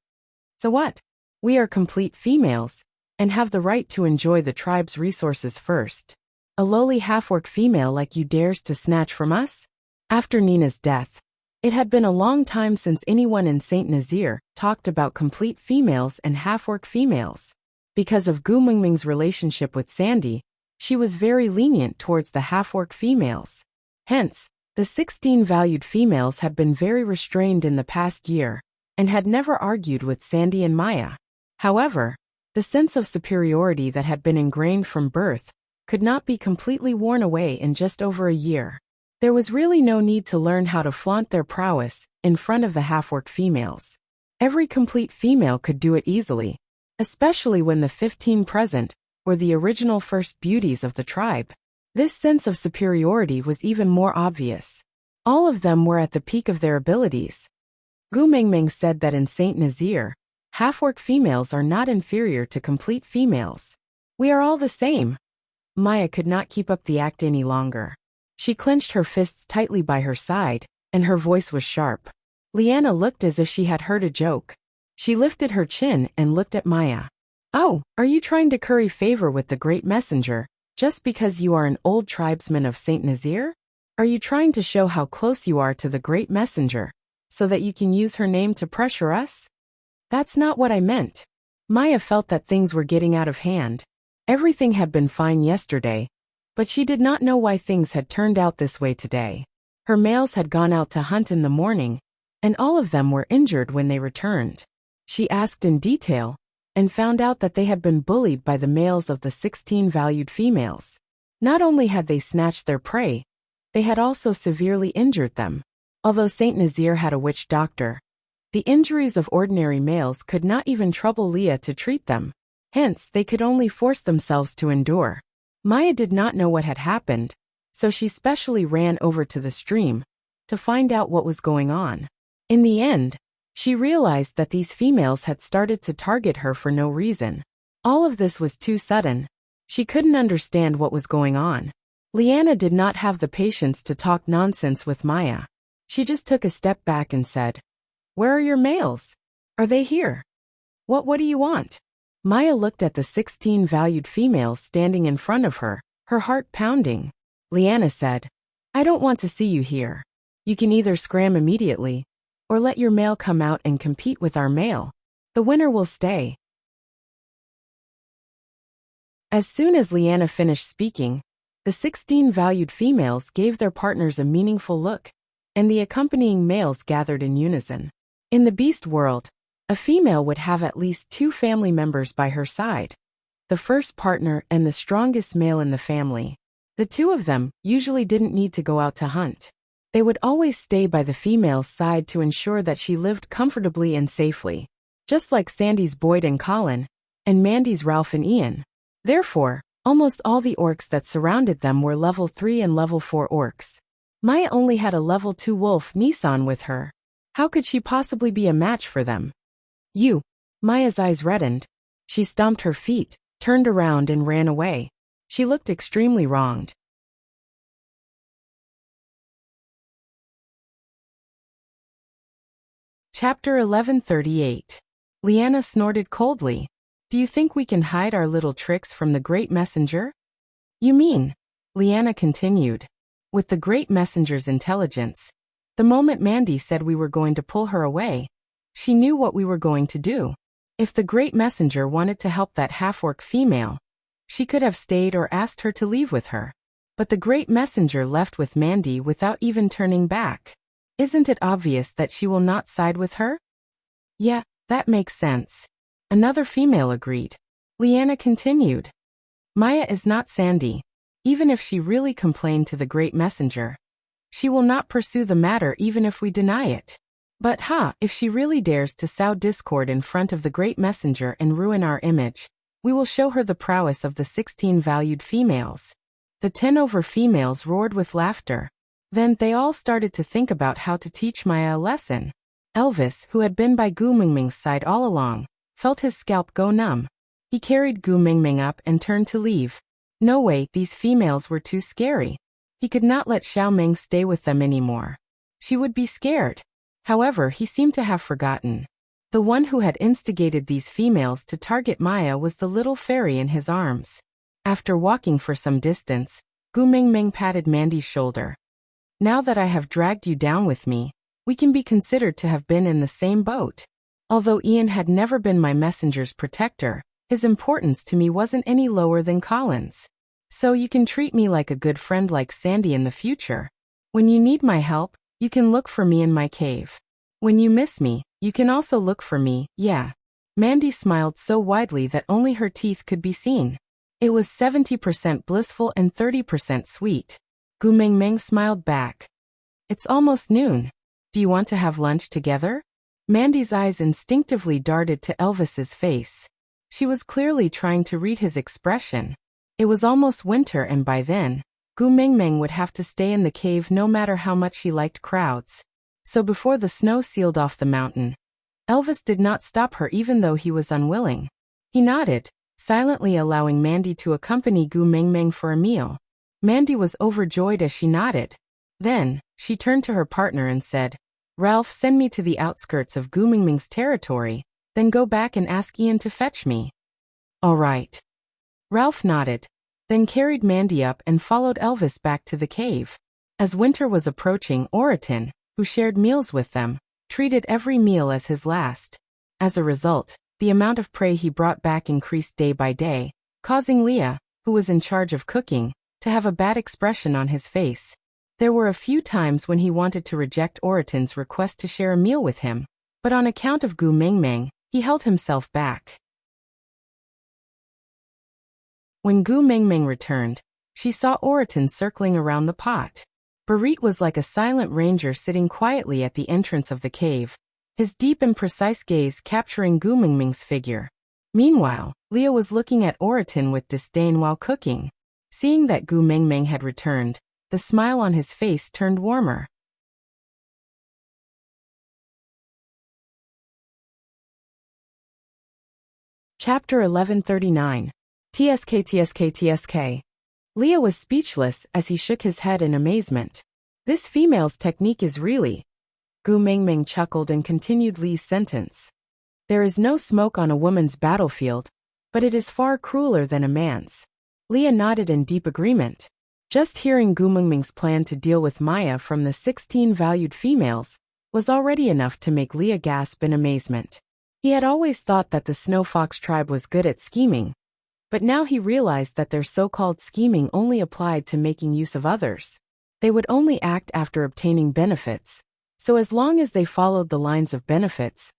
So what? We are complete females, and have the right to enjoy the tribe's resources first. A lowly half-orc female like you dares to snatch from us? After Nina's death, it had been a long time since anyone in Saint Nazaire talked about complete females and half-orc females. Because of Gu Mengmeng's relationship with Sandy, she was very lenient towards the half-orc females. Hence, the 16 valued females had been very restrained in the past year, and had never argued with Sandy and Maya. However, the sense of superiority that had been ingrained from birth could not be completely worn away in just over a year. There was really no need to learn how to flaunt their prowess in front of the half-orc females. Every complete female could do it easily, especially when the 15 present were the original first beauties of the tribe. This sense of superiority was even more obvious. All of them were at the peak of their abilities. Gu Mingming said that in Saint Nazaire, half-orc females are not inferior to complete females. We are all the same. Maya could not keep up the act any longer. She clenched her fists tightly by her side, and her voice was sharp. Liana looked as if she had heard a joke. She lifted her chin and looked at Maya. Oh, are you trying to curry favor with the great messenger, just because you are an old tribesman of Saint Nazaire? Are you trying to show how close you are to the great messenger, so that you can use her name to pressure us? That's not what I meant. Maya felt that things were getting out of hand. Everything had been fine yesterday, but she did not know why things had turned out this way today. Her males had gone out to hunt in the morning, and all of them were injured when they returned. She asked in detail, and found out that they had been bullied by the males of the 16 valued females. Not only had they snatched their prey, they had also severely injured them. Although Saint Nazaire had a witch doctor, the injuries of ordinary males could not even trouble Leah to treat them. Hence, they could only force themselves to endure. Maya did not know what had happened, so she specially ran over to the stream to find out what was going on. In the end, she realized that these females had started to target her for no reason. All of this was too sudden. She couldn't understand what was going on. Liana did not have the patience to talk nonsense with Maya. She just took a step back and said, "Where are your males? Are they here? What do you want?" Maya looked at the 16 valued females standing in front of her, her heart pounding. Liana said, "I don't want to see you here. You can either scram immediately, or let your male come out and compete with our male. The winner will stay." As soon as Liana finished speaking, the 16 valued females gave their partners a meaningful look, and the accompanying males gathered in unison. In the beast world, a female would have at least 2 family members by her side, the first partner and the strongest male in the family. The 2 of them usually didn't need to go out to hunt. They would always stay by the female's side to ensure that she lived comfortably and safely, just like Sandy's Boyd and Colin, and Mandy's Ralph and Ian. Therefore, almost all the orcs that surrounded them were level 3 and level 4 orcs. Maya only had a level 2 wolf Nissan with her. How could she possibly be a match for them? Maya's eyes reddened. She stomped her feet, turned around and ran away. She looked extremely wronged. Chapter 1138. Liana snorted coldly. "Do you think we can hide our little tricks from the great messenger?" "You mean?" Liana continued. "With the great messenger's intelligence. The moment Mandy said we were going to pull her away, she knew what we were going to do. If the great messenger wanted to help that half-orc female, she could have stayed or asked her to leave with her. But the great messenger left with Mandy without even turning back. Isn't it obvious that she will not side with her?" "Yeah, that makes sense," another female agreed. Liana continued. "Maya is not Sandy. Even if she really complained to the great messenger, she will not pursue the matter even if we deny it. But if she really dares to sow discord in front of the great messenger and ruin our image, we will show her the prowess of the 16 valued females." The 10 over females roared with laughter. Then they all started to think about how to teach Maya a lesson. Elvis, who had been by Gu Mingming's side all along, felt his scalp go numb. He carried Gu Mingming up and turned to leave. No way, these females were too scary. He could not let Xiao Ming stay with them anymore. She would be scared. However, he seemed to have forgotten. The one who had instigated these females to target Maya was the little fairy in his arms. After walking for some distance, Gu Mingming patted Mandy's shoulder. "Now that I have dragged you down with me, we can be considered to have been in the same boat. Although Ian had never been my messenger's protector, his importance to me wasn't any lower than Colin's. So you can treat me like a good friend like Sandy in the future. When you need my help, you can look for me in my cave. When you miss me, you can also look for me, yeah." Mandy smiled so widely that only her teeth could be seen. It was 70% blissful and 30% sweet. Gu Mingming smiled back. "It's almost noon. Do you want to have lunch together?" Mandy's eyes instinctively darted to Elvis's face. She was clearly trying to read his expression. It was almost winter, and by then, Gu Mingming would have to stay in the cave no matter how much he liked crowds. So before the snow sealed off the mountain, Elvis did not stop her even though he was unwilling. He nodded, silently allowing Mandy to accompany Gu Mingming for a meal. Mandy was overjoyed as she nodded. Then, she turned to her partner and said, "Ralph, send me to the outskirts of Gu Mingming's territory, then go back and ask Ian to fetch me." "All right." Ralph nodded, then carried Mandy up and followed Elvis back to the cave. As winter was approaching, Oriton, who shared meals with them, treated every meal as his last. As a result, the amount of prey he brought back increased day by day, causing Leah, who was in charge of cooking, to have a bad expression on his face. There were a few times when he wanted to reject Oriton's request to share a meal with him, but on account of Gu Mingming, he held himself back. When Gu Mingming returned, she saw Oriton circling around the pot. Barit was like a silent ranger sitting quietly at the entrance of the cave, his deep and precise gaze capturing Gu Mingming's figure. Meanwhile, Leah was looking at Oriton with disdain while cooking. Seeing that Gu Mingming had returned, the smile on his face turned warmer. Chapter 1139. TSK. Leah was speechless as he shook his head in amazement. "This female's technique is really..." Gu Mingming chuckled and continued Lee's sentence. "There is no smoke on a woman's battlefield, but it is far crueler than a man's." Leah nodded in deep agreement. Just hearing Gu Mingming's plan to deal with Maya from the 16 valued females was already enough to make Leah gasp in amazement. He had always thought that the Snow Fox tribe was good at scheming, but now he realized that their so-called scheming only applied to making use of others. They would only act after obtaining benefits, so as long as they followed the lines of benefits,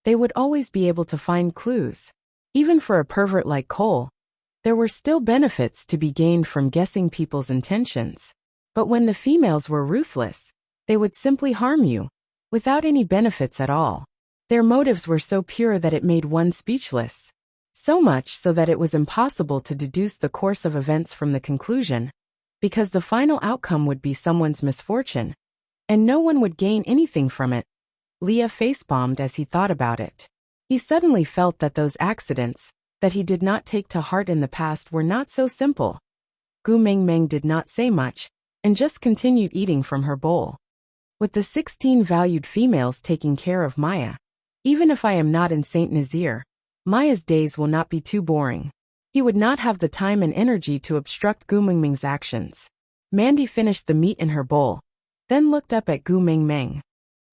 they would always be able to find clues. Even for a pervert like Cole, there were still benefits to be gained from guessing people's intentions. But when the females were ruthless, they would simply harm you, without any benefits at all. Their motives were so pure that it made one speechless. So much so that it was impossible to deduce the course of events from the conclusion, because the final outcome would be someone's misfortune, and no one would gain anything from it. Leah facepalmed as he thought about it. He suddenly felt that those accidents that he did not take to heart in the past were not so simple. Gu Mingming did not say much, and just continued eating from her bowl. With the 16 valued females taking care of Maya, even if I am not in Saint Nazaire, Maya's days will not be too boring. He would not have the time and energy to obstruct Gu Mingming's actions. Mandy finished the meat in her bowl, then looked up at Gu Mingming.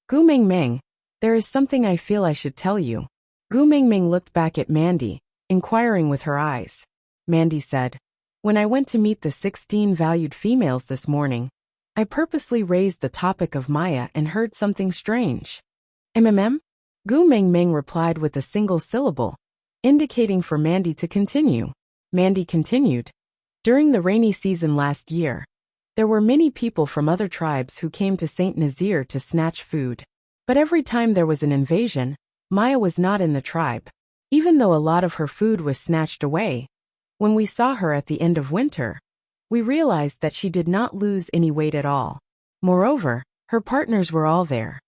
"Gu Mingming, there is something I feel I should tell you." Gu Mingming looked back at Mandy, inquiring with her eyes. Mandy said, "When I went to meet the 16 valued females this morning, I purposely raised the topic of Maya and heard something strange." "MMM?" Gu Mingming replied with a single syllable, indicating for Mandy to continue. Mandy continued, "During the rainy season last year, there were many people from other tribes who came to Saint Nazaire to snatch food. But every time there was an invasion, Maya was not in the tribe. Even though a lot of her food was snatched away, when we saw her at the end of winter, we realized that she did not lose any weight at all. Moreover, her partners were all there."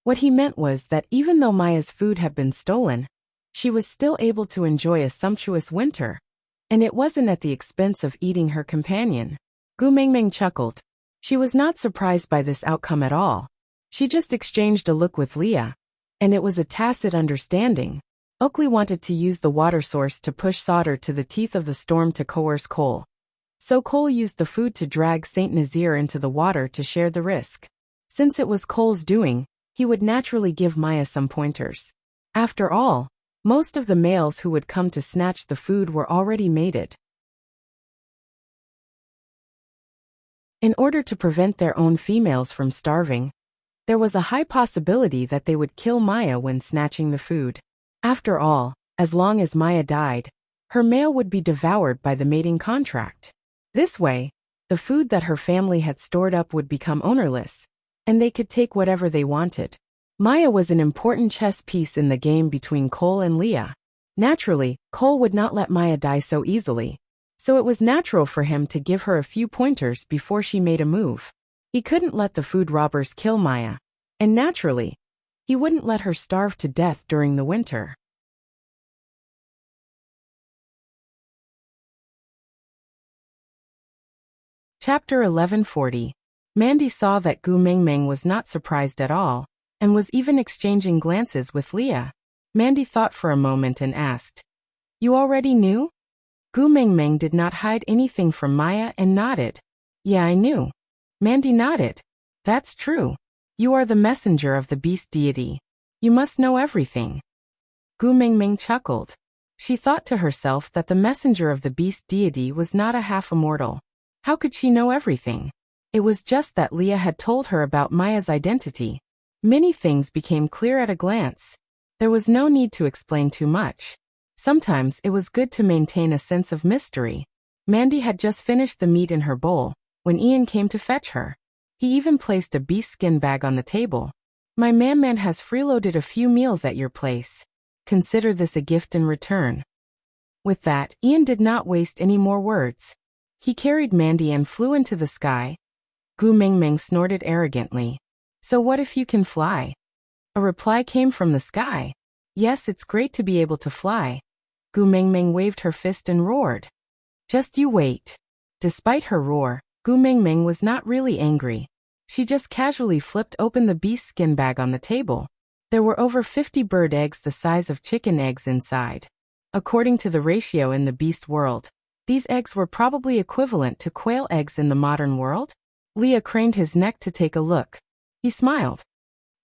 What he meant was that even though Maya's food had been stolen, she was still able to enjoy a sumptuous winter, and it wasn't at the expense of eating her companion. Gu Mingming chuckled. She was not surprised by this outcome at all. She just exchanged a look with Leah, and it was a tacit understanding. Oakley wanted to use the water source to push Sauter to the teeth of the storm to coerce Cole. So Cole used the food to drag Saint Nazaire into the water to share the risk. Since it was Cole's doing, he would naturally give Maya some pointers. After all, most of the males who would come to snatch the food were already mated. In order to prevent their own females from starving, there was a high possibility that they would kill Maya when snatching the food. After all, as long as Maya died, her male would be devoured by the mating contract. This way, the food that her family had stored up would become ownerless, and they could take whatever they wanted. Maya was an important chess piece in the game between Cole and Leah. Naturally, Cole would not let Maya die so easily, so it was natural for him to give her a few pointers before she made a move. He couldn't let the food robbers kill Maya, and naturally, he wouldn't let her starve to death during the winter. Chapter 1140. Mandy saw that Gu Mingming was not surprised at all, and was even exchanging glances with Leah. Mandy thought for a moment and asked, "You already knew?" Gu Mingming did not hide anything from Maya and nodded. "Yeah, I knew." Mandy nodded. "That's true. You are the messenger of the beast deity. You must know everything." Gu Mingming chuckled. She thought to herself that the messenger of the beast deity was not a half-immortal. How could she know everything? It was just that Leah had told her about Maya's identity. Many things became clear at a glance. There was no need to explain too much. Sometimes it was good to maintain a sense of mystery. Mandy had just finished the meat in her bowl when Ian came to fetch her. He even placed a beast skin bag on the table. "My man has freeloaded a few meals at your place. Consider this a gift in return." With that, Ian did not waste any more words. He carried Mandy and flew into the sky. Gu Mingming snorted arrogantly. "So what if you can fly?" A reply came from the sky. "Yes, it's great to be able to fly." Gu Mingming waved her fist and roared. "Just you wait." Despite her roar, Gu Mingming was not really angry. She just casually flipped open the beast skin bag on the table. There were over 50 bird eggs the size of chicken eggs inside. According to the ratio in the beast world, these eggs were probably equivalent to quail eggs in the modern world. Leah craned his neck to take a look. He smiled.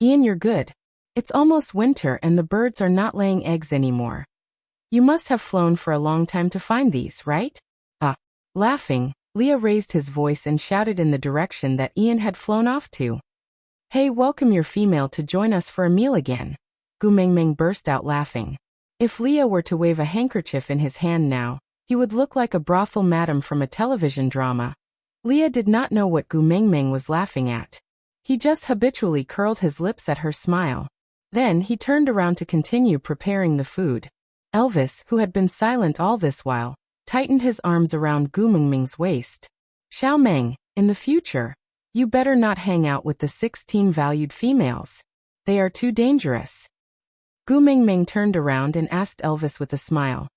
"Ian, you're good. It's almost winter and the birds are not laying eggs anymore. You must have flown for a long time to find these, right?" Laughing, Leah raised his voice and shouted in the direction that Ian had flown off to. "Hey, welcome your female to join us for a meal again." Gu Mingming burst out laughing. If Leah were to wave a handkerchief in his hand now, he would look like a brothel madam from a television drama. Leah did not know what Gu Mingming was laughing at. He just habitually curled his lips at her smile. Then he turned around to continue preparing the food. Elvis, who had been silent all this while, tightened his arms around Gu Mingming's waist. "Xiao Meng, in the future, you better not hang out with the 16 valued females. They are too dangerous." Gu Mingming turned around and asked Elvis with a smile,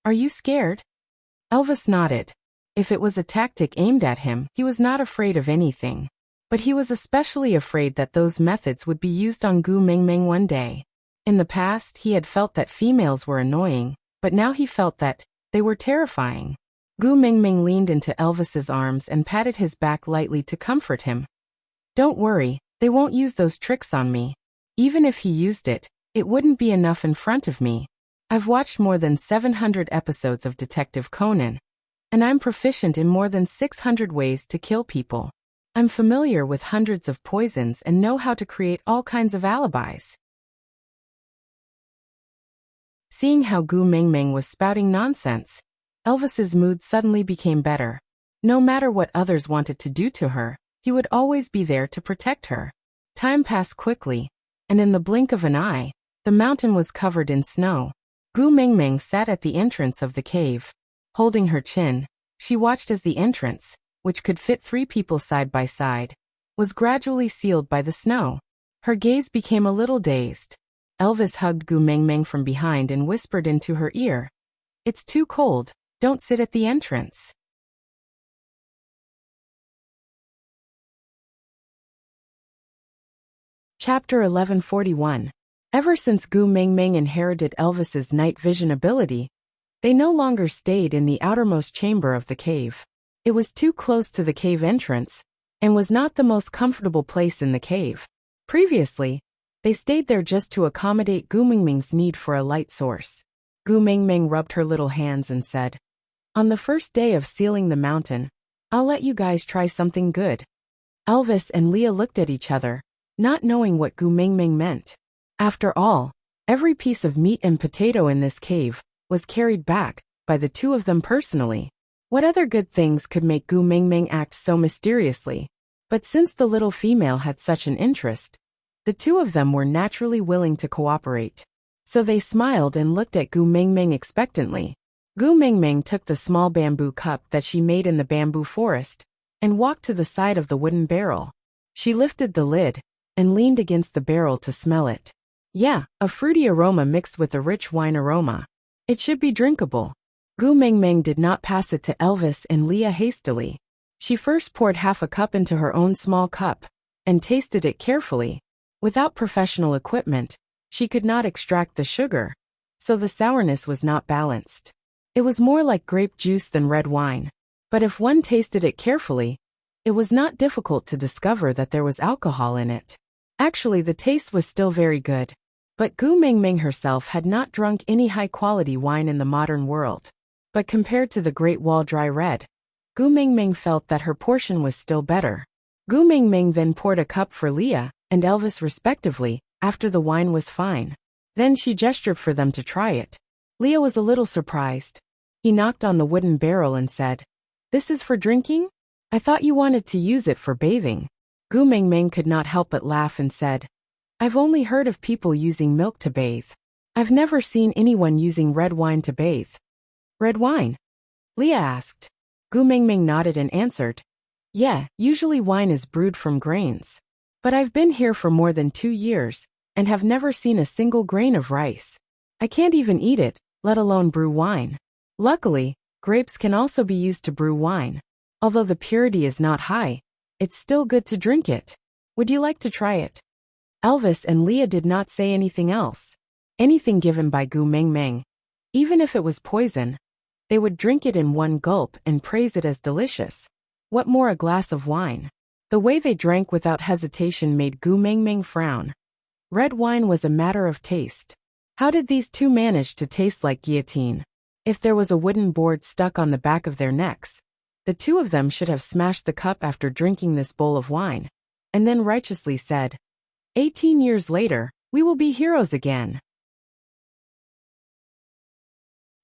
"Are you scared?" Elvis nodded. If it was a tactic aimed at him, he was not afraid of anything. But he was especially afraid that those methods would be used on Gu Mingming one day. In the past, he had felt that females were annoying, but now he felt that they were terrifying. Gu Mingming leaned into Elvis's arms and patted his back lightly to comfort him. "Don't worry, they won't use those tricks on me. Even if he used it, it wouldn't be enough in front of me. I've watched more than 700 episodes of Detective Conan, and I'm proficient in more than 600 ways to kill people. I'm familiar with hundreds of poisons and know how to create all kinds of alibis." Seeing how Gu Mingming was spouting nonsense, Elvis's mood suddenly became better. No matter what others wanted to do to her, he would always be there to protect her. Time passed quickly, and in the blink of an eye, the mountain was covered in snow. Gu Mingming sat at the entrance of the cave. Holding her chin, she watched as the entrance, which could fit 3 people side by side, was gradually sealed by the snow. Her gaze became a little dazed. Elvis hugged Gu Mingming from behind and whispered into her ear, "It's too cold, don't sit at the entrance." Chapter 1141. Ever since Gu Mingming inherited Elvis's night vision ability, they no longer stayed in the outermost chamber of the cave. It was too close to the cave entrance, and was not the most comfortable place in the cave. Previously, they stayed there just to accommodate Gu Mingming's need for a light source. Gu Mingming rubbed her little hands and said, "On the first day of sealing the mountain, I'll let you guys try something good." Elvis and Leah looked at each other, not knowing what Gu Mingming meant. After all, every piece of meat and potato in this cave was carried back by the two of them personally. What other good things could make Gu Mingming act so mysteriously? But since the little female had such an interest, The two of them were naturally willing to cooperate. So they smiled and looked at Gu Mingming expectantly. Gu Mingming took the small bamboo cup that she made in the bamboo forest and walked to the side of the wooden barrel. She lifted the lid and leaned against the barrel to smell it. Yeah, a fruity aroma mixed with a rich wine aroma. It should be drinkable. Gu Mingming did not pass it to Elvis and Leah hastily. She first poured half a cup into her own small cup and tasted it carefully. Without professional equipment, she could not extract the sugar, so the sourness was not balanced. It was more like grape juice than red wine. But if one tasted it carefully, it was not difficult to discover that there was alcohol in it. Actually, the taste was still very good. But Gu Mingming herself had not drunk any high-quality wine in the modern world. But compared to the Great Wall Dry Red, Gu Mingming felt that her portion was still better. Gu Mingming then poured a cup for Leah and Elvis respectively, after the wine was fine. Then she gestured for them to try it. Leah was a little surprised. He knocked on the wooden barrel and said, "This is for drinking? I thought you wanted to use it for bathing." Gu Mingming could not help but laugh and said, "I've only heard of people using milk to bathe. I've never seen anyone using red wine to bathe." "Red wine?" Leah asked. Gu Mingming nodded and answered, "Yeah, usually wine is brewed from grains. But I've been here for more than 2 years and have never seen a single grain of rice. I can't even eat it, let alone brew wine. Luckily, grapes can also be used to brew wine. Although the purity is not high, it's still good to drink it. Would you like to try it?" Elvis and Leah did not say anything else. Anything given by Gu Mingming, even if it was poison, they would drink it in one gulp and praise it as delicious. What more a glass of wine? The way they drank without hesitation made Gu Mingming frown. Red wine was a matter of taste. How did these two manage to taste like guillotine? If there was a wooden board stuck on the back of their necks, the two of them should have smashed the cup after drinking this bowl of wine, and then righteously said, 18 years later, we will be heroes again.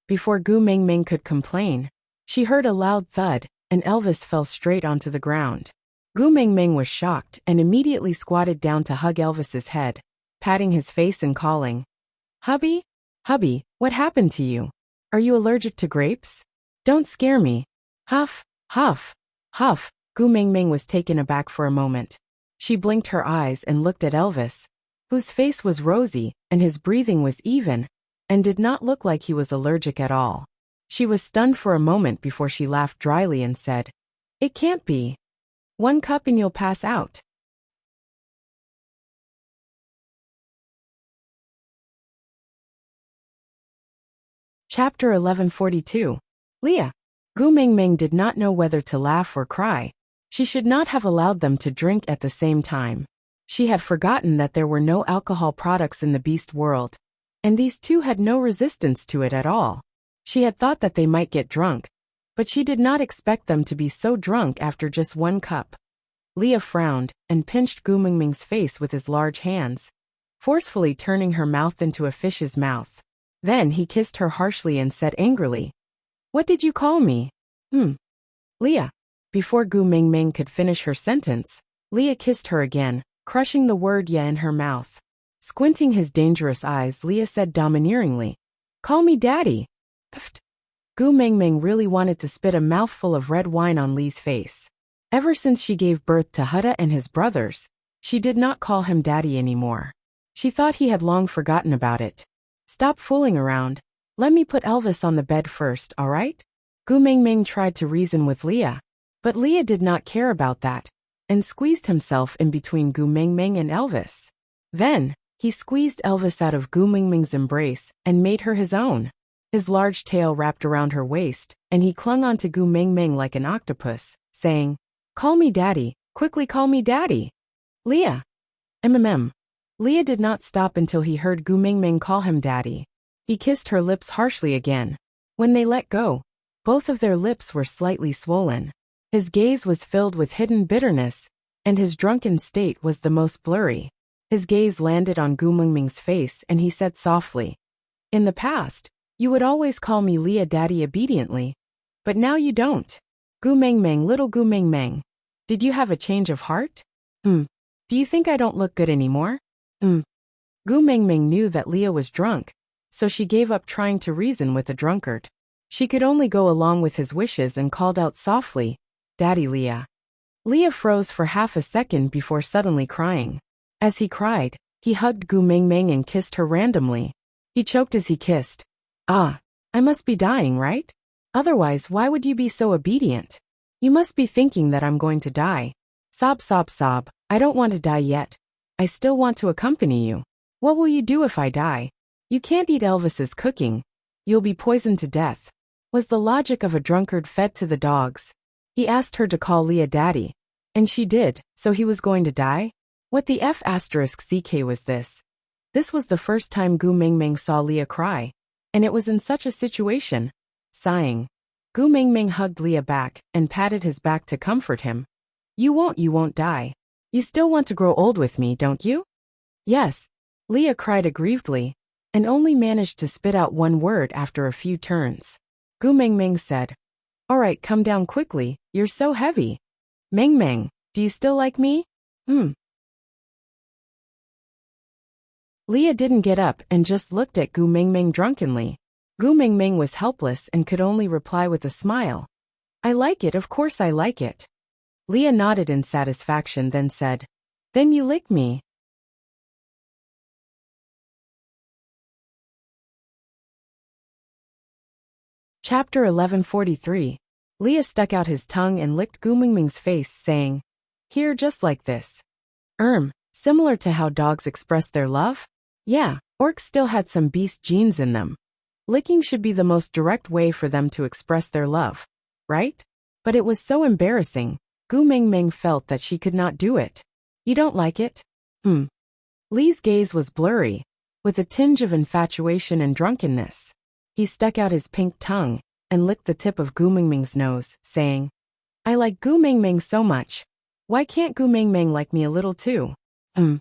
Before Gu Mingming could complain, she heard a loud thud, and Elvis fell straight onto the ground. Gu Mingming was shocked and immediately squatted down to hug Elvis's head, patting his face and calling, "Hubby? Hubby, what happened to you? Are you allergic to grapes? Don't scare me." Huff, huff, huff. Gu Mingming was taken aback for a moment. She blinked her eyes and looked at Elvis, whose face was rosy and his breathing was even, and did not look like he was allergic at all. She was stunned for a moment before she laughed dryly and said, "It can't be. 1 cup and you'll pass out." Chapter 1142. Leah. Gu Mingming did not know whether to laugh or cry. She should not have allowed them to drink at the same time. She had forgotten that there were no alcohol products in the beast world, and these two had no resistance to it at all. She had thought that they might get drunk, but she did not expect them to be so drunk after just 1 cup. Leah frowned and pinched Gu Mingming's face with his large hands, forcefully turning her mouth into a fish's mouth. Then he kissed her harshly and said angrily, "What did you call me?" Leah. Before Gu Mingming could finish her sentence, Leah kissed her again, crushing the word "yeah" in her mouth. Squinting his dangerous eyes, Leah said domineeringly, "Call me daddy." Pfft. Gu Mingming really wanted to spit a mouthful of red wine on Lee's face. Ever since she gave birth to Hutta and his brothers, she did not call him daddy anymore. She thought he had long forgotten about it. "Stop fooling around. Let me put Elvis on the bed first, all right?" Gu Mingming tried to reason with Leah, but Leah did not care about that, and squeezed himself in between Gu Mingming and Elvis. Then, he squeezed Elvis out of Gu Mingming's embrace and made her his own. His large tail wrapped around her waist, and he clung onto Gu Mingming like an octopus, saying, "Call me daddy, quickly call me daddy." Leah. Leah did not stop until he heard Gu Mingming call him daddy. He kissed her lips harshly again. When they let go, both of their lips were slightly swollen. His gaze was filled with hidden bitterness, and his drunken state was the most blurry. His gaze landed on Gu Mingming's face and he said softly, "In the past, you would always call me Leah daddy obediently, but now you don't. Gu Mingming, little Gu Mingming, did you have a change of heart? Do you think I don't look good anymore?" Mm. Gu Mingming knew that Leah was drunk, so she gave up trying to reason with a drunkard. She could only go along with his wishes and called out softly, "Daddy Leah." Leah froze for half a second before suddenly crying. As he cried, he hugged Gu Mingming and kissed her randomly. He choked as he kissed. "Ah, I must be dying, right? Otherwise, why would you be so obedient? You must be thinking that I'm going to die. Sob, sob, sob. I don't want to die yet. I still want to accompany you. What will you do if I die? You can't eat Elvis's cooking. You'll be poisoned to death," was the logic of a drunkard fed to the dogs. He asked her to call Leah daddy. And she did, so he was going to die? What the F***ck was this? This was the first time Gu Mingming saw Leah cry. And it was in such a situation. Sighing, Gu Mingming hugged Leah back and patted his back to comfort him. You won't die. You still want to grow old with me, don't you?" "Yes," Leah cried aggrievedly, and only managed to spit out one word after a few turns. Gu Mingming said, "All right, come down quickly, you're so heavy. Mingming, do you still like me?" Leah didn't get up and just looked at Gu Mingming drunkenly. Gu Mingming was helpless and could only reply with a smile. "I like it, of course I like it." Leah nodded in satisfaction, then said, "Then you lick me." Chapter 1143. Leah stuck out his tongue and licked Gu Mingming's face, saying, "Here, just like this." Similar to how dogs express their love? Yeah, orcs still had some beast genes in them. Licking should be the most direct way for them to express their love, right? But it was so embarrassing. Gu Mingming felt that she could not do it. "You don't like it?" Lee's gaze was blurry, with a tinge of infatuation and drunkenness. He stuck out his pink tongue and licked the tip of Gu Mingming's nose, saying, "I like Gu Mingming so much. Why can't Gu Mingming like me a little too?" Gu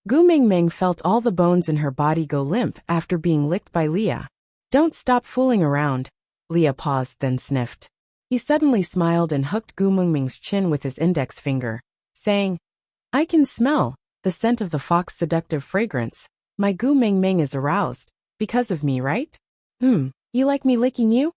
Mingming felt all the bones in her body go limp after being licked by Leah. "Don't stop fooling around." Leah paused, then sniffed. He suddenly smiled and hooked Gu Mingming's chin with his index finger, saying, "I can smell the scent of the fox seductive fragrance. My Gu Mingming is aroused, because of me, right? You like me licking you?"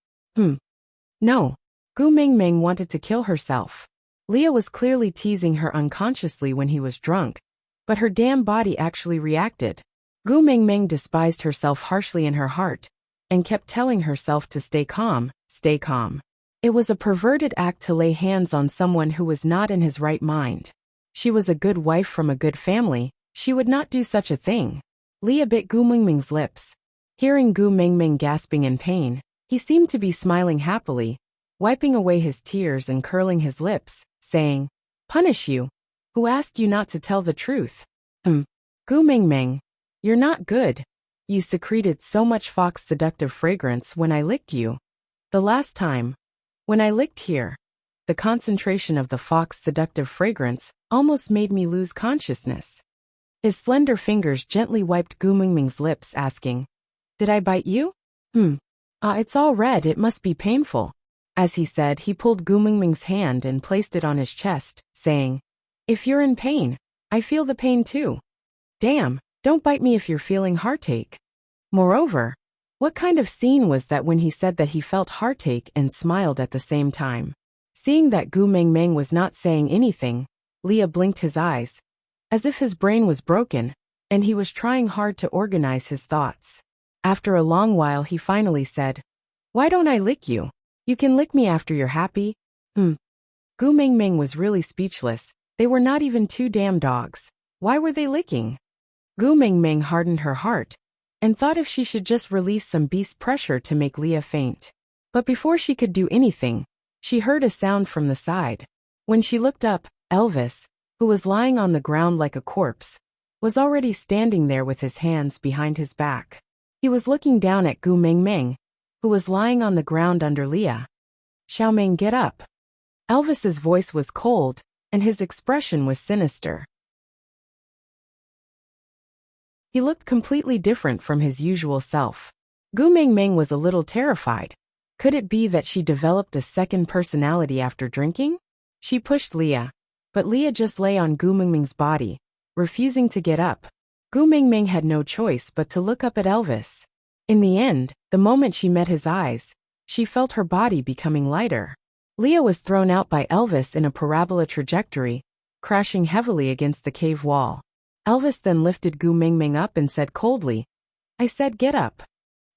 No. Gu Mingming wanted to kill herself. Leah was clearly teasing her unconsciously when he was drunk, but her damn body actually reacted. Gu Mingming despised herself harshly in her heart, and kept telling herself to stay calm, stay calm. It was a perverted act to lay hands on someone who was not in his right mind. She was a good wife from a good family, she would not do such a thing. Leah bit Gu Mingming's lips. Hearing Gu Mingming gasping in pain, he seemed to be smiling happily, wiping away his tears and curling his lips, saying, "Punish you? Who asked you not to tell the truth?" Gu Mingming, you're not good. You secreted so much fox seductive fragrance when I licked you. The last time. When I licked here. The concentration of the fox seductive fragrance almost made me lose consciousness. His slender fingers gently wiped Gu Mingming's lips, asking, "Did I bite you?" It's all red, it must be painful." As he said, he pulled Gu Mingming's hand and placed it on his chest, saying, "If you're in pain, I feel the pain too. Damn, don't bite me if you're feeling heartache." Moreover, what kind of scene was that when he said that he felt heartache and smiled at the same time? Seeing that Gu Mingming was not saying anything, Leah blinked his eyes, as if his brain was broken, and he was trying hard to organize his thoughts. After a long while he finally said, "Why don't I lick you? You can lick me after you're happy." Gu Mingming was really speechless. They were not even two damn dogs. Why were they licking? Gu Mingming hardened her heart, and thought if she should just release some beast pressure to make Leah faint. But before she could do anything, she heard a sound from the side. When she looked up, Elvis, who was lying on the ground like a corpse, was already standing there with his hands behind his back. He was looking down at Gu Mingming, who was lying on the ground under Leah. "Xiaoming, get up." Elvis's voice was cold, and his expression was sinister. He looked completely different from his usual self. Gu Mingming was a little terrified. Could it be that she developed a second personality after drinking? She pushed Leah, but Leah just lay on Gu Mingming's body, refusing to get up. Gu Mingming had no choice but to look up at Elvis. In the end, the moment she met his eyes, she felt her body becoming lighter. Leah was thrown out by Elvis in a parabola trajectory, crashing heavily against the cave wall. Elvis then lifted Gu Mingming up and said coldly, "I said get up."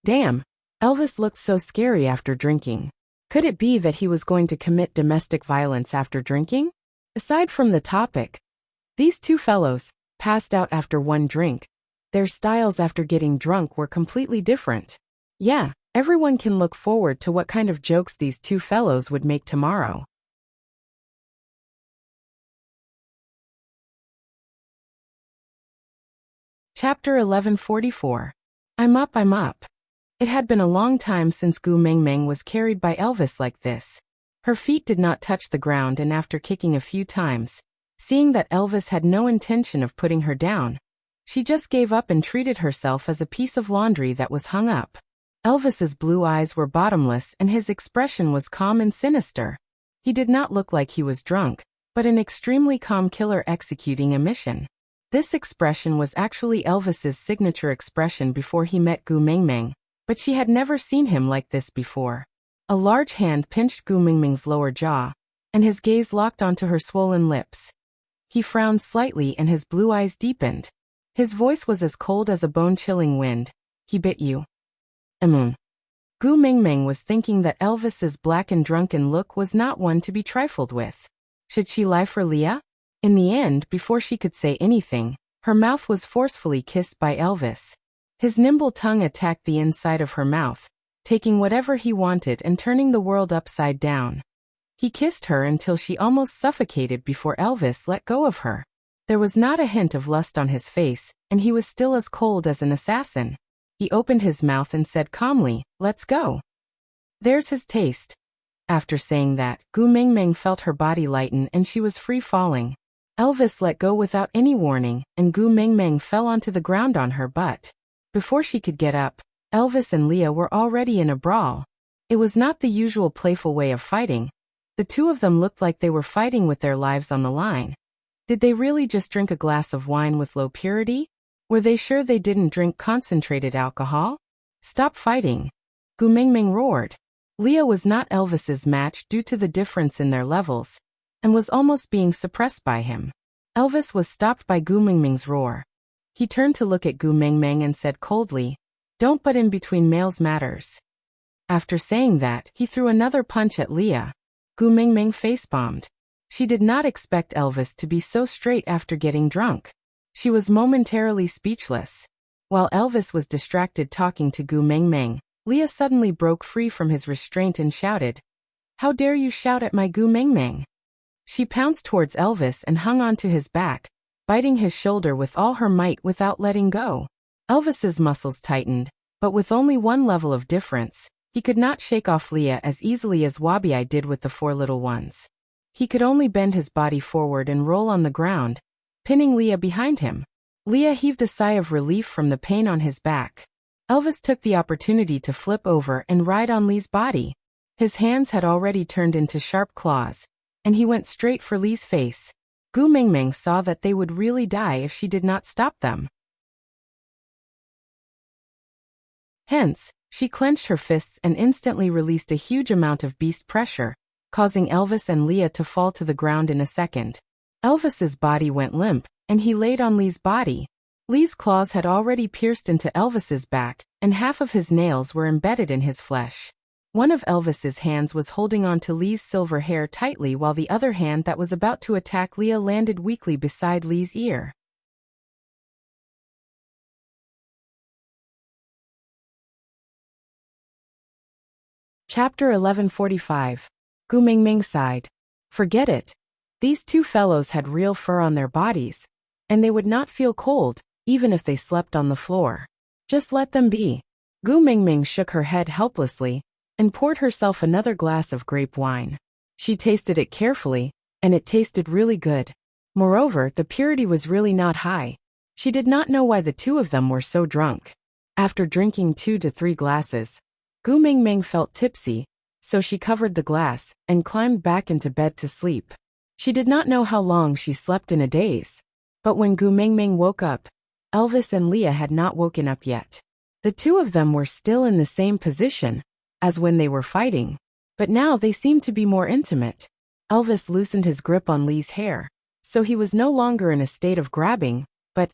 Damn, Elvis looked so scary after drinking. Could it be that he was going to commit domestic violence after drinking? Aside from the topic, these two fellows passed out after one drink. Their styles after getting drunk were completely different. Yeah, everyone can look forward to what kind of jokes these two fellows would make tomorrow. Chapter 1144. I'm up, I'm up. It had been a long time since Gu Mingming was carried by Elvis like this. Her feet did not touch the ground, and after kicking a few times, seeing that Elvis had no intention of putting her down, she just gave up and treated herself as a piece of laundry that was hung up. Elvis's blue eyes were bottomless and his expression was calm and sinister. He did not look like he was drunk, but an extremely calm killer executing a mission. This expression was actually Elvis's signature expression before he met Gu Mingming, but she had never seen him like this before. A large hand pinched Gu Mingming's lower jaw, and his gaze locked onto her swollen lips. He frowned slightly and his blue eyes deepened. His voice was as cold as a bone-chilling wind. He bit you. Gu Mingming was thinking that Elvis's black and drunken look was not one to be trifled with. Should she lie for Leah? In the end, before she could say anything, her mouth was forcefully kissed by Elvis. His nimble tongue attacked the inside of her mouth, taking whatever he wanted and turning the world upside down. He kissed her until she almost suffocated before Elvis let go of her. There was not a hint of lust on his face, and he was still as cold as an assassin. He opened his mouth and said calmly, "Let's go." There's his taste. After saying that, Gu Mingming felt her body lighten and she was free falling. Elvis let go without any warning, and Gu Mingming fell onto the ground on her butt. Before she could get up, Elvis and Leah were already in a brawl. It was not the usual playful way of fighting. The two of them looked like they were fighting with their lives on the line. Did they really just drink a glass of wine with low purity? Were they sure they didn't drink concentrated alcohol? Stop fighting, Gu Mingming roared. Leah was not Elvis's match due to the difference in their levels, and was almost being suppressed by him. Elvis was stopped by Gu Mingming's roar. He turned to look at Gu Mingming and said coldly, "Don't butt in between males matters." After saying that, he threw another punch at Leah. Gu Mingming face-bombed. She did not expect Elvis to be so straight after getting drunk. She was momentarily speechless. While Elvis was distracted talking to Gu Mingming, Leah suddenly broke free from his restraint and shouted, "How dare you shout at my Gu Mingming?" She pounced towards Elvis and hung onto his back, biting his shoulder with all her might without letting go. Elvis's muscles tightened, but with only one level of difference. He could not shake off Leah as easily as Wabi did with the four little ones. He could only bend his body forward and roll on the ground, pinning Leah behind him. Leah heaved a sigh of relief from the pain on his back. Elvis took the opportunity to flip over and ride on Lee's body. His hands had already turned into sharp claws, and he went straight for Lee's face. Gu Mingming saw that they would really die if she did not stop them. Hence, she clenched her fists and instantly released a huge amount of beast pressure, causing Elvis and Leah to fall to the ground in a second. Elvis's body went limp, and he laid on Lee's body. Lee's claws had already pierced into Elvis's back, and half of his nails were embedded in his flesh. One of Elvis's hands was holding on to Lee's silver hair tightly while the other hand that was about to attack Leah landed weakly beside Lee's ear. Chapter 1145. Gu Mingming sighed. Forget it. These two fellows had real fur on their bodies, and they would not feel cold, even if they slept on the floor. Just let them be. Gu Mingming shook her head helplessly, and poured herself another glass of grape wine. She tasted it carefully, and it tasted really good. Moreover, the purity was really not high. She did not know why the two of them were so drunk. After drinking 2 to 3 glasses, Gu Mingming felt tipsy, so she covered the glass and climbed back into bed to sleep. She did not know how long she slept in a daze. But when Gu Mingming woke up, Elvis and Leah had not woken up yet. The two of them were still in the same position as when they were fighting, but now they seemed to be more intimate. Elvis loosened his grip on Lee's hair, so he was no longer in a state of grabbing, but,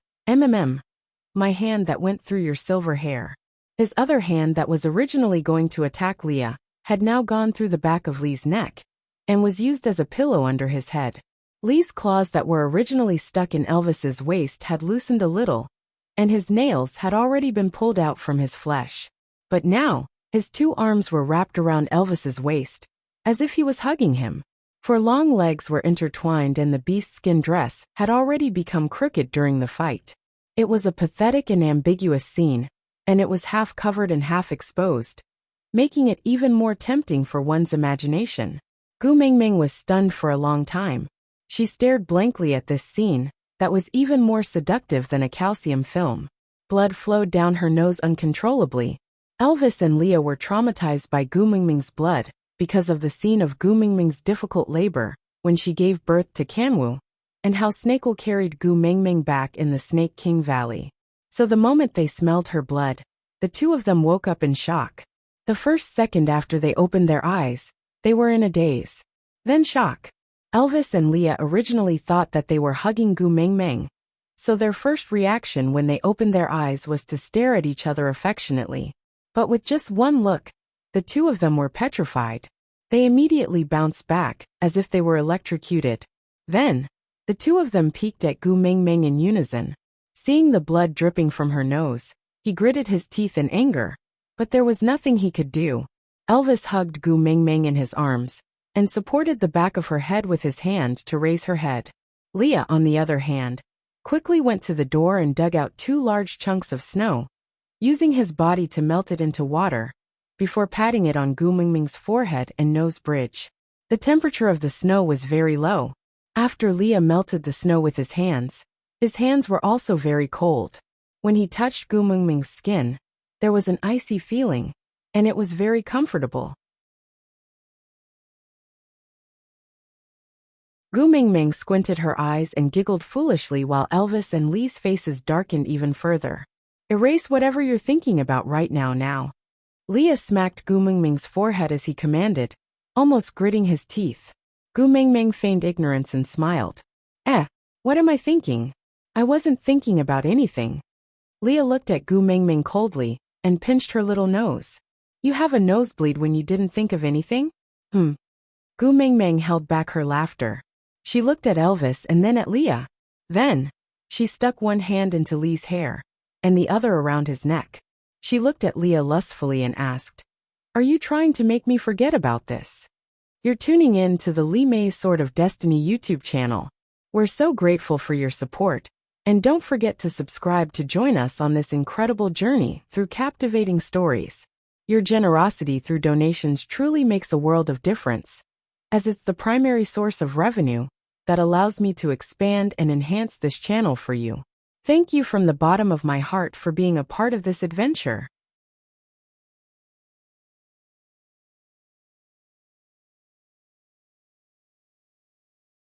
my hand that went through your silver hair. His other hand that was originally going to attack Leah had now gone through the back of Lee's neck and was used as a pillow under his head. Lee's claws that were originally stuck in Elvis's waist had loosened a little, and his nails had already been pulled out from his flesh. But now, his two arms were wrapped around Elvis's waist, as if he was hugging him. For long legs were intertwined and the beast-skin dress had already become crooked during the fight. It was a pathetic and ambiguous scene, and it was half covered and half exposed, making it even more tempting for one's imagination. Gu Mingming was stunned for a long time. She stared blankly at this scene that was even more seductive than a calcium film. Blood flowed down her nose uncontrollably. Elvis and Leah were traumatized by Gu Mingming's blood because of the scene of Gu Mingming's difficult labor when she gave birth to Kanwu, and how Snakel carried Gu Mingming back in the Snake King Valley. So the moment they smelled her blood, the two of them woke up in shock. The first second after they opened their eyes, they were in a daze. Then shock. Elvis and Leah originally thought that they were hugging Gu Mingming, so their first reaction when they opened their eyes was to stare at each other affectionately. But with just one look, the two of them were petrified. They immediately bounced back, as if they were electrocuted. Then, the two of them peeked at Gu Mingming in unison. Seeing the blood dripping from her nose, he gritted his teeth in anger, but there was nothing he could do. Elvis hugged Gu Mingming in his arms and supported the back of her head with his hand to raise her head. Leah, on the other hand, quickly went to the door and dug out 2 large chunks of snow, using his body to melt it into water, before patting it on Gu Mingming's forehead and nose bridge. The temperature of the snow was very low. After Leah melted the snow with his hands were also very cold. When he touched Gu Mingming's skin, there was an icy feeling, and it was very comfortable. Gu Mingming squinted her eyes and giggled foolishly while Elvis and Lee's faces darkened even further. Erase whatever you're thinking about right now. Leah smacked Gu Mingming's forehead as he commanded, almost gritting his teeth. Gu Mingming feigned ignorance and smiled. What am I thinking? I wasn't thinking about anything. Leah looked at Gu Mingming coldly and pinched her little nose. You have a nosebleed when you didn't think of anything? Gu Mingming held back her laughter. She looked at Elvis and then at Leah. Then, she stuck one hand into Lee's hair, and the other around his neck. She looked at Leah lustfully and asked, Are you trying to make me forget about this? You're tuning in to the Lee May's Sword of Destiny YouTube channel. We're so grateful for your support, and don't forget to subscribe to join us on this incredible journey through captivating stories. Your generosity through donations truly makes a world of difference, as it's the primary source of revenue that allows me to expand and enhance this channel for you. Thank you from the bottom of my heart for being a part of this adventure.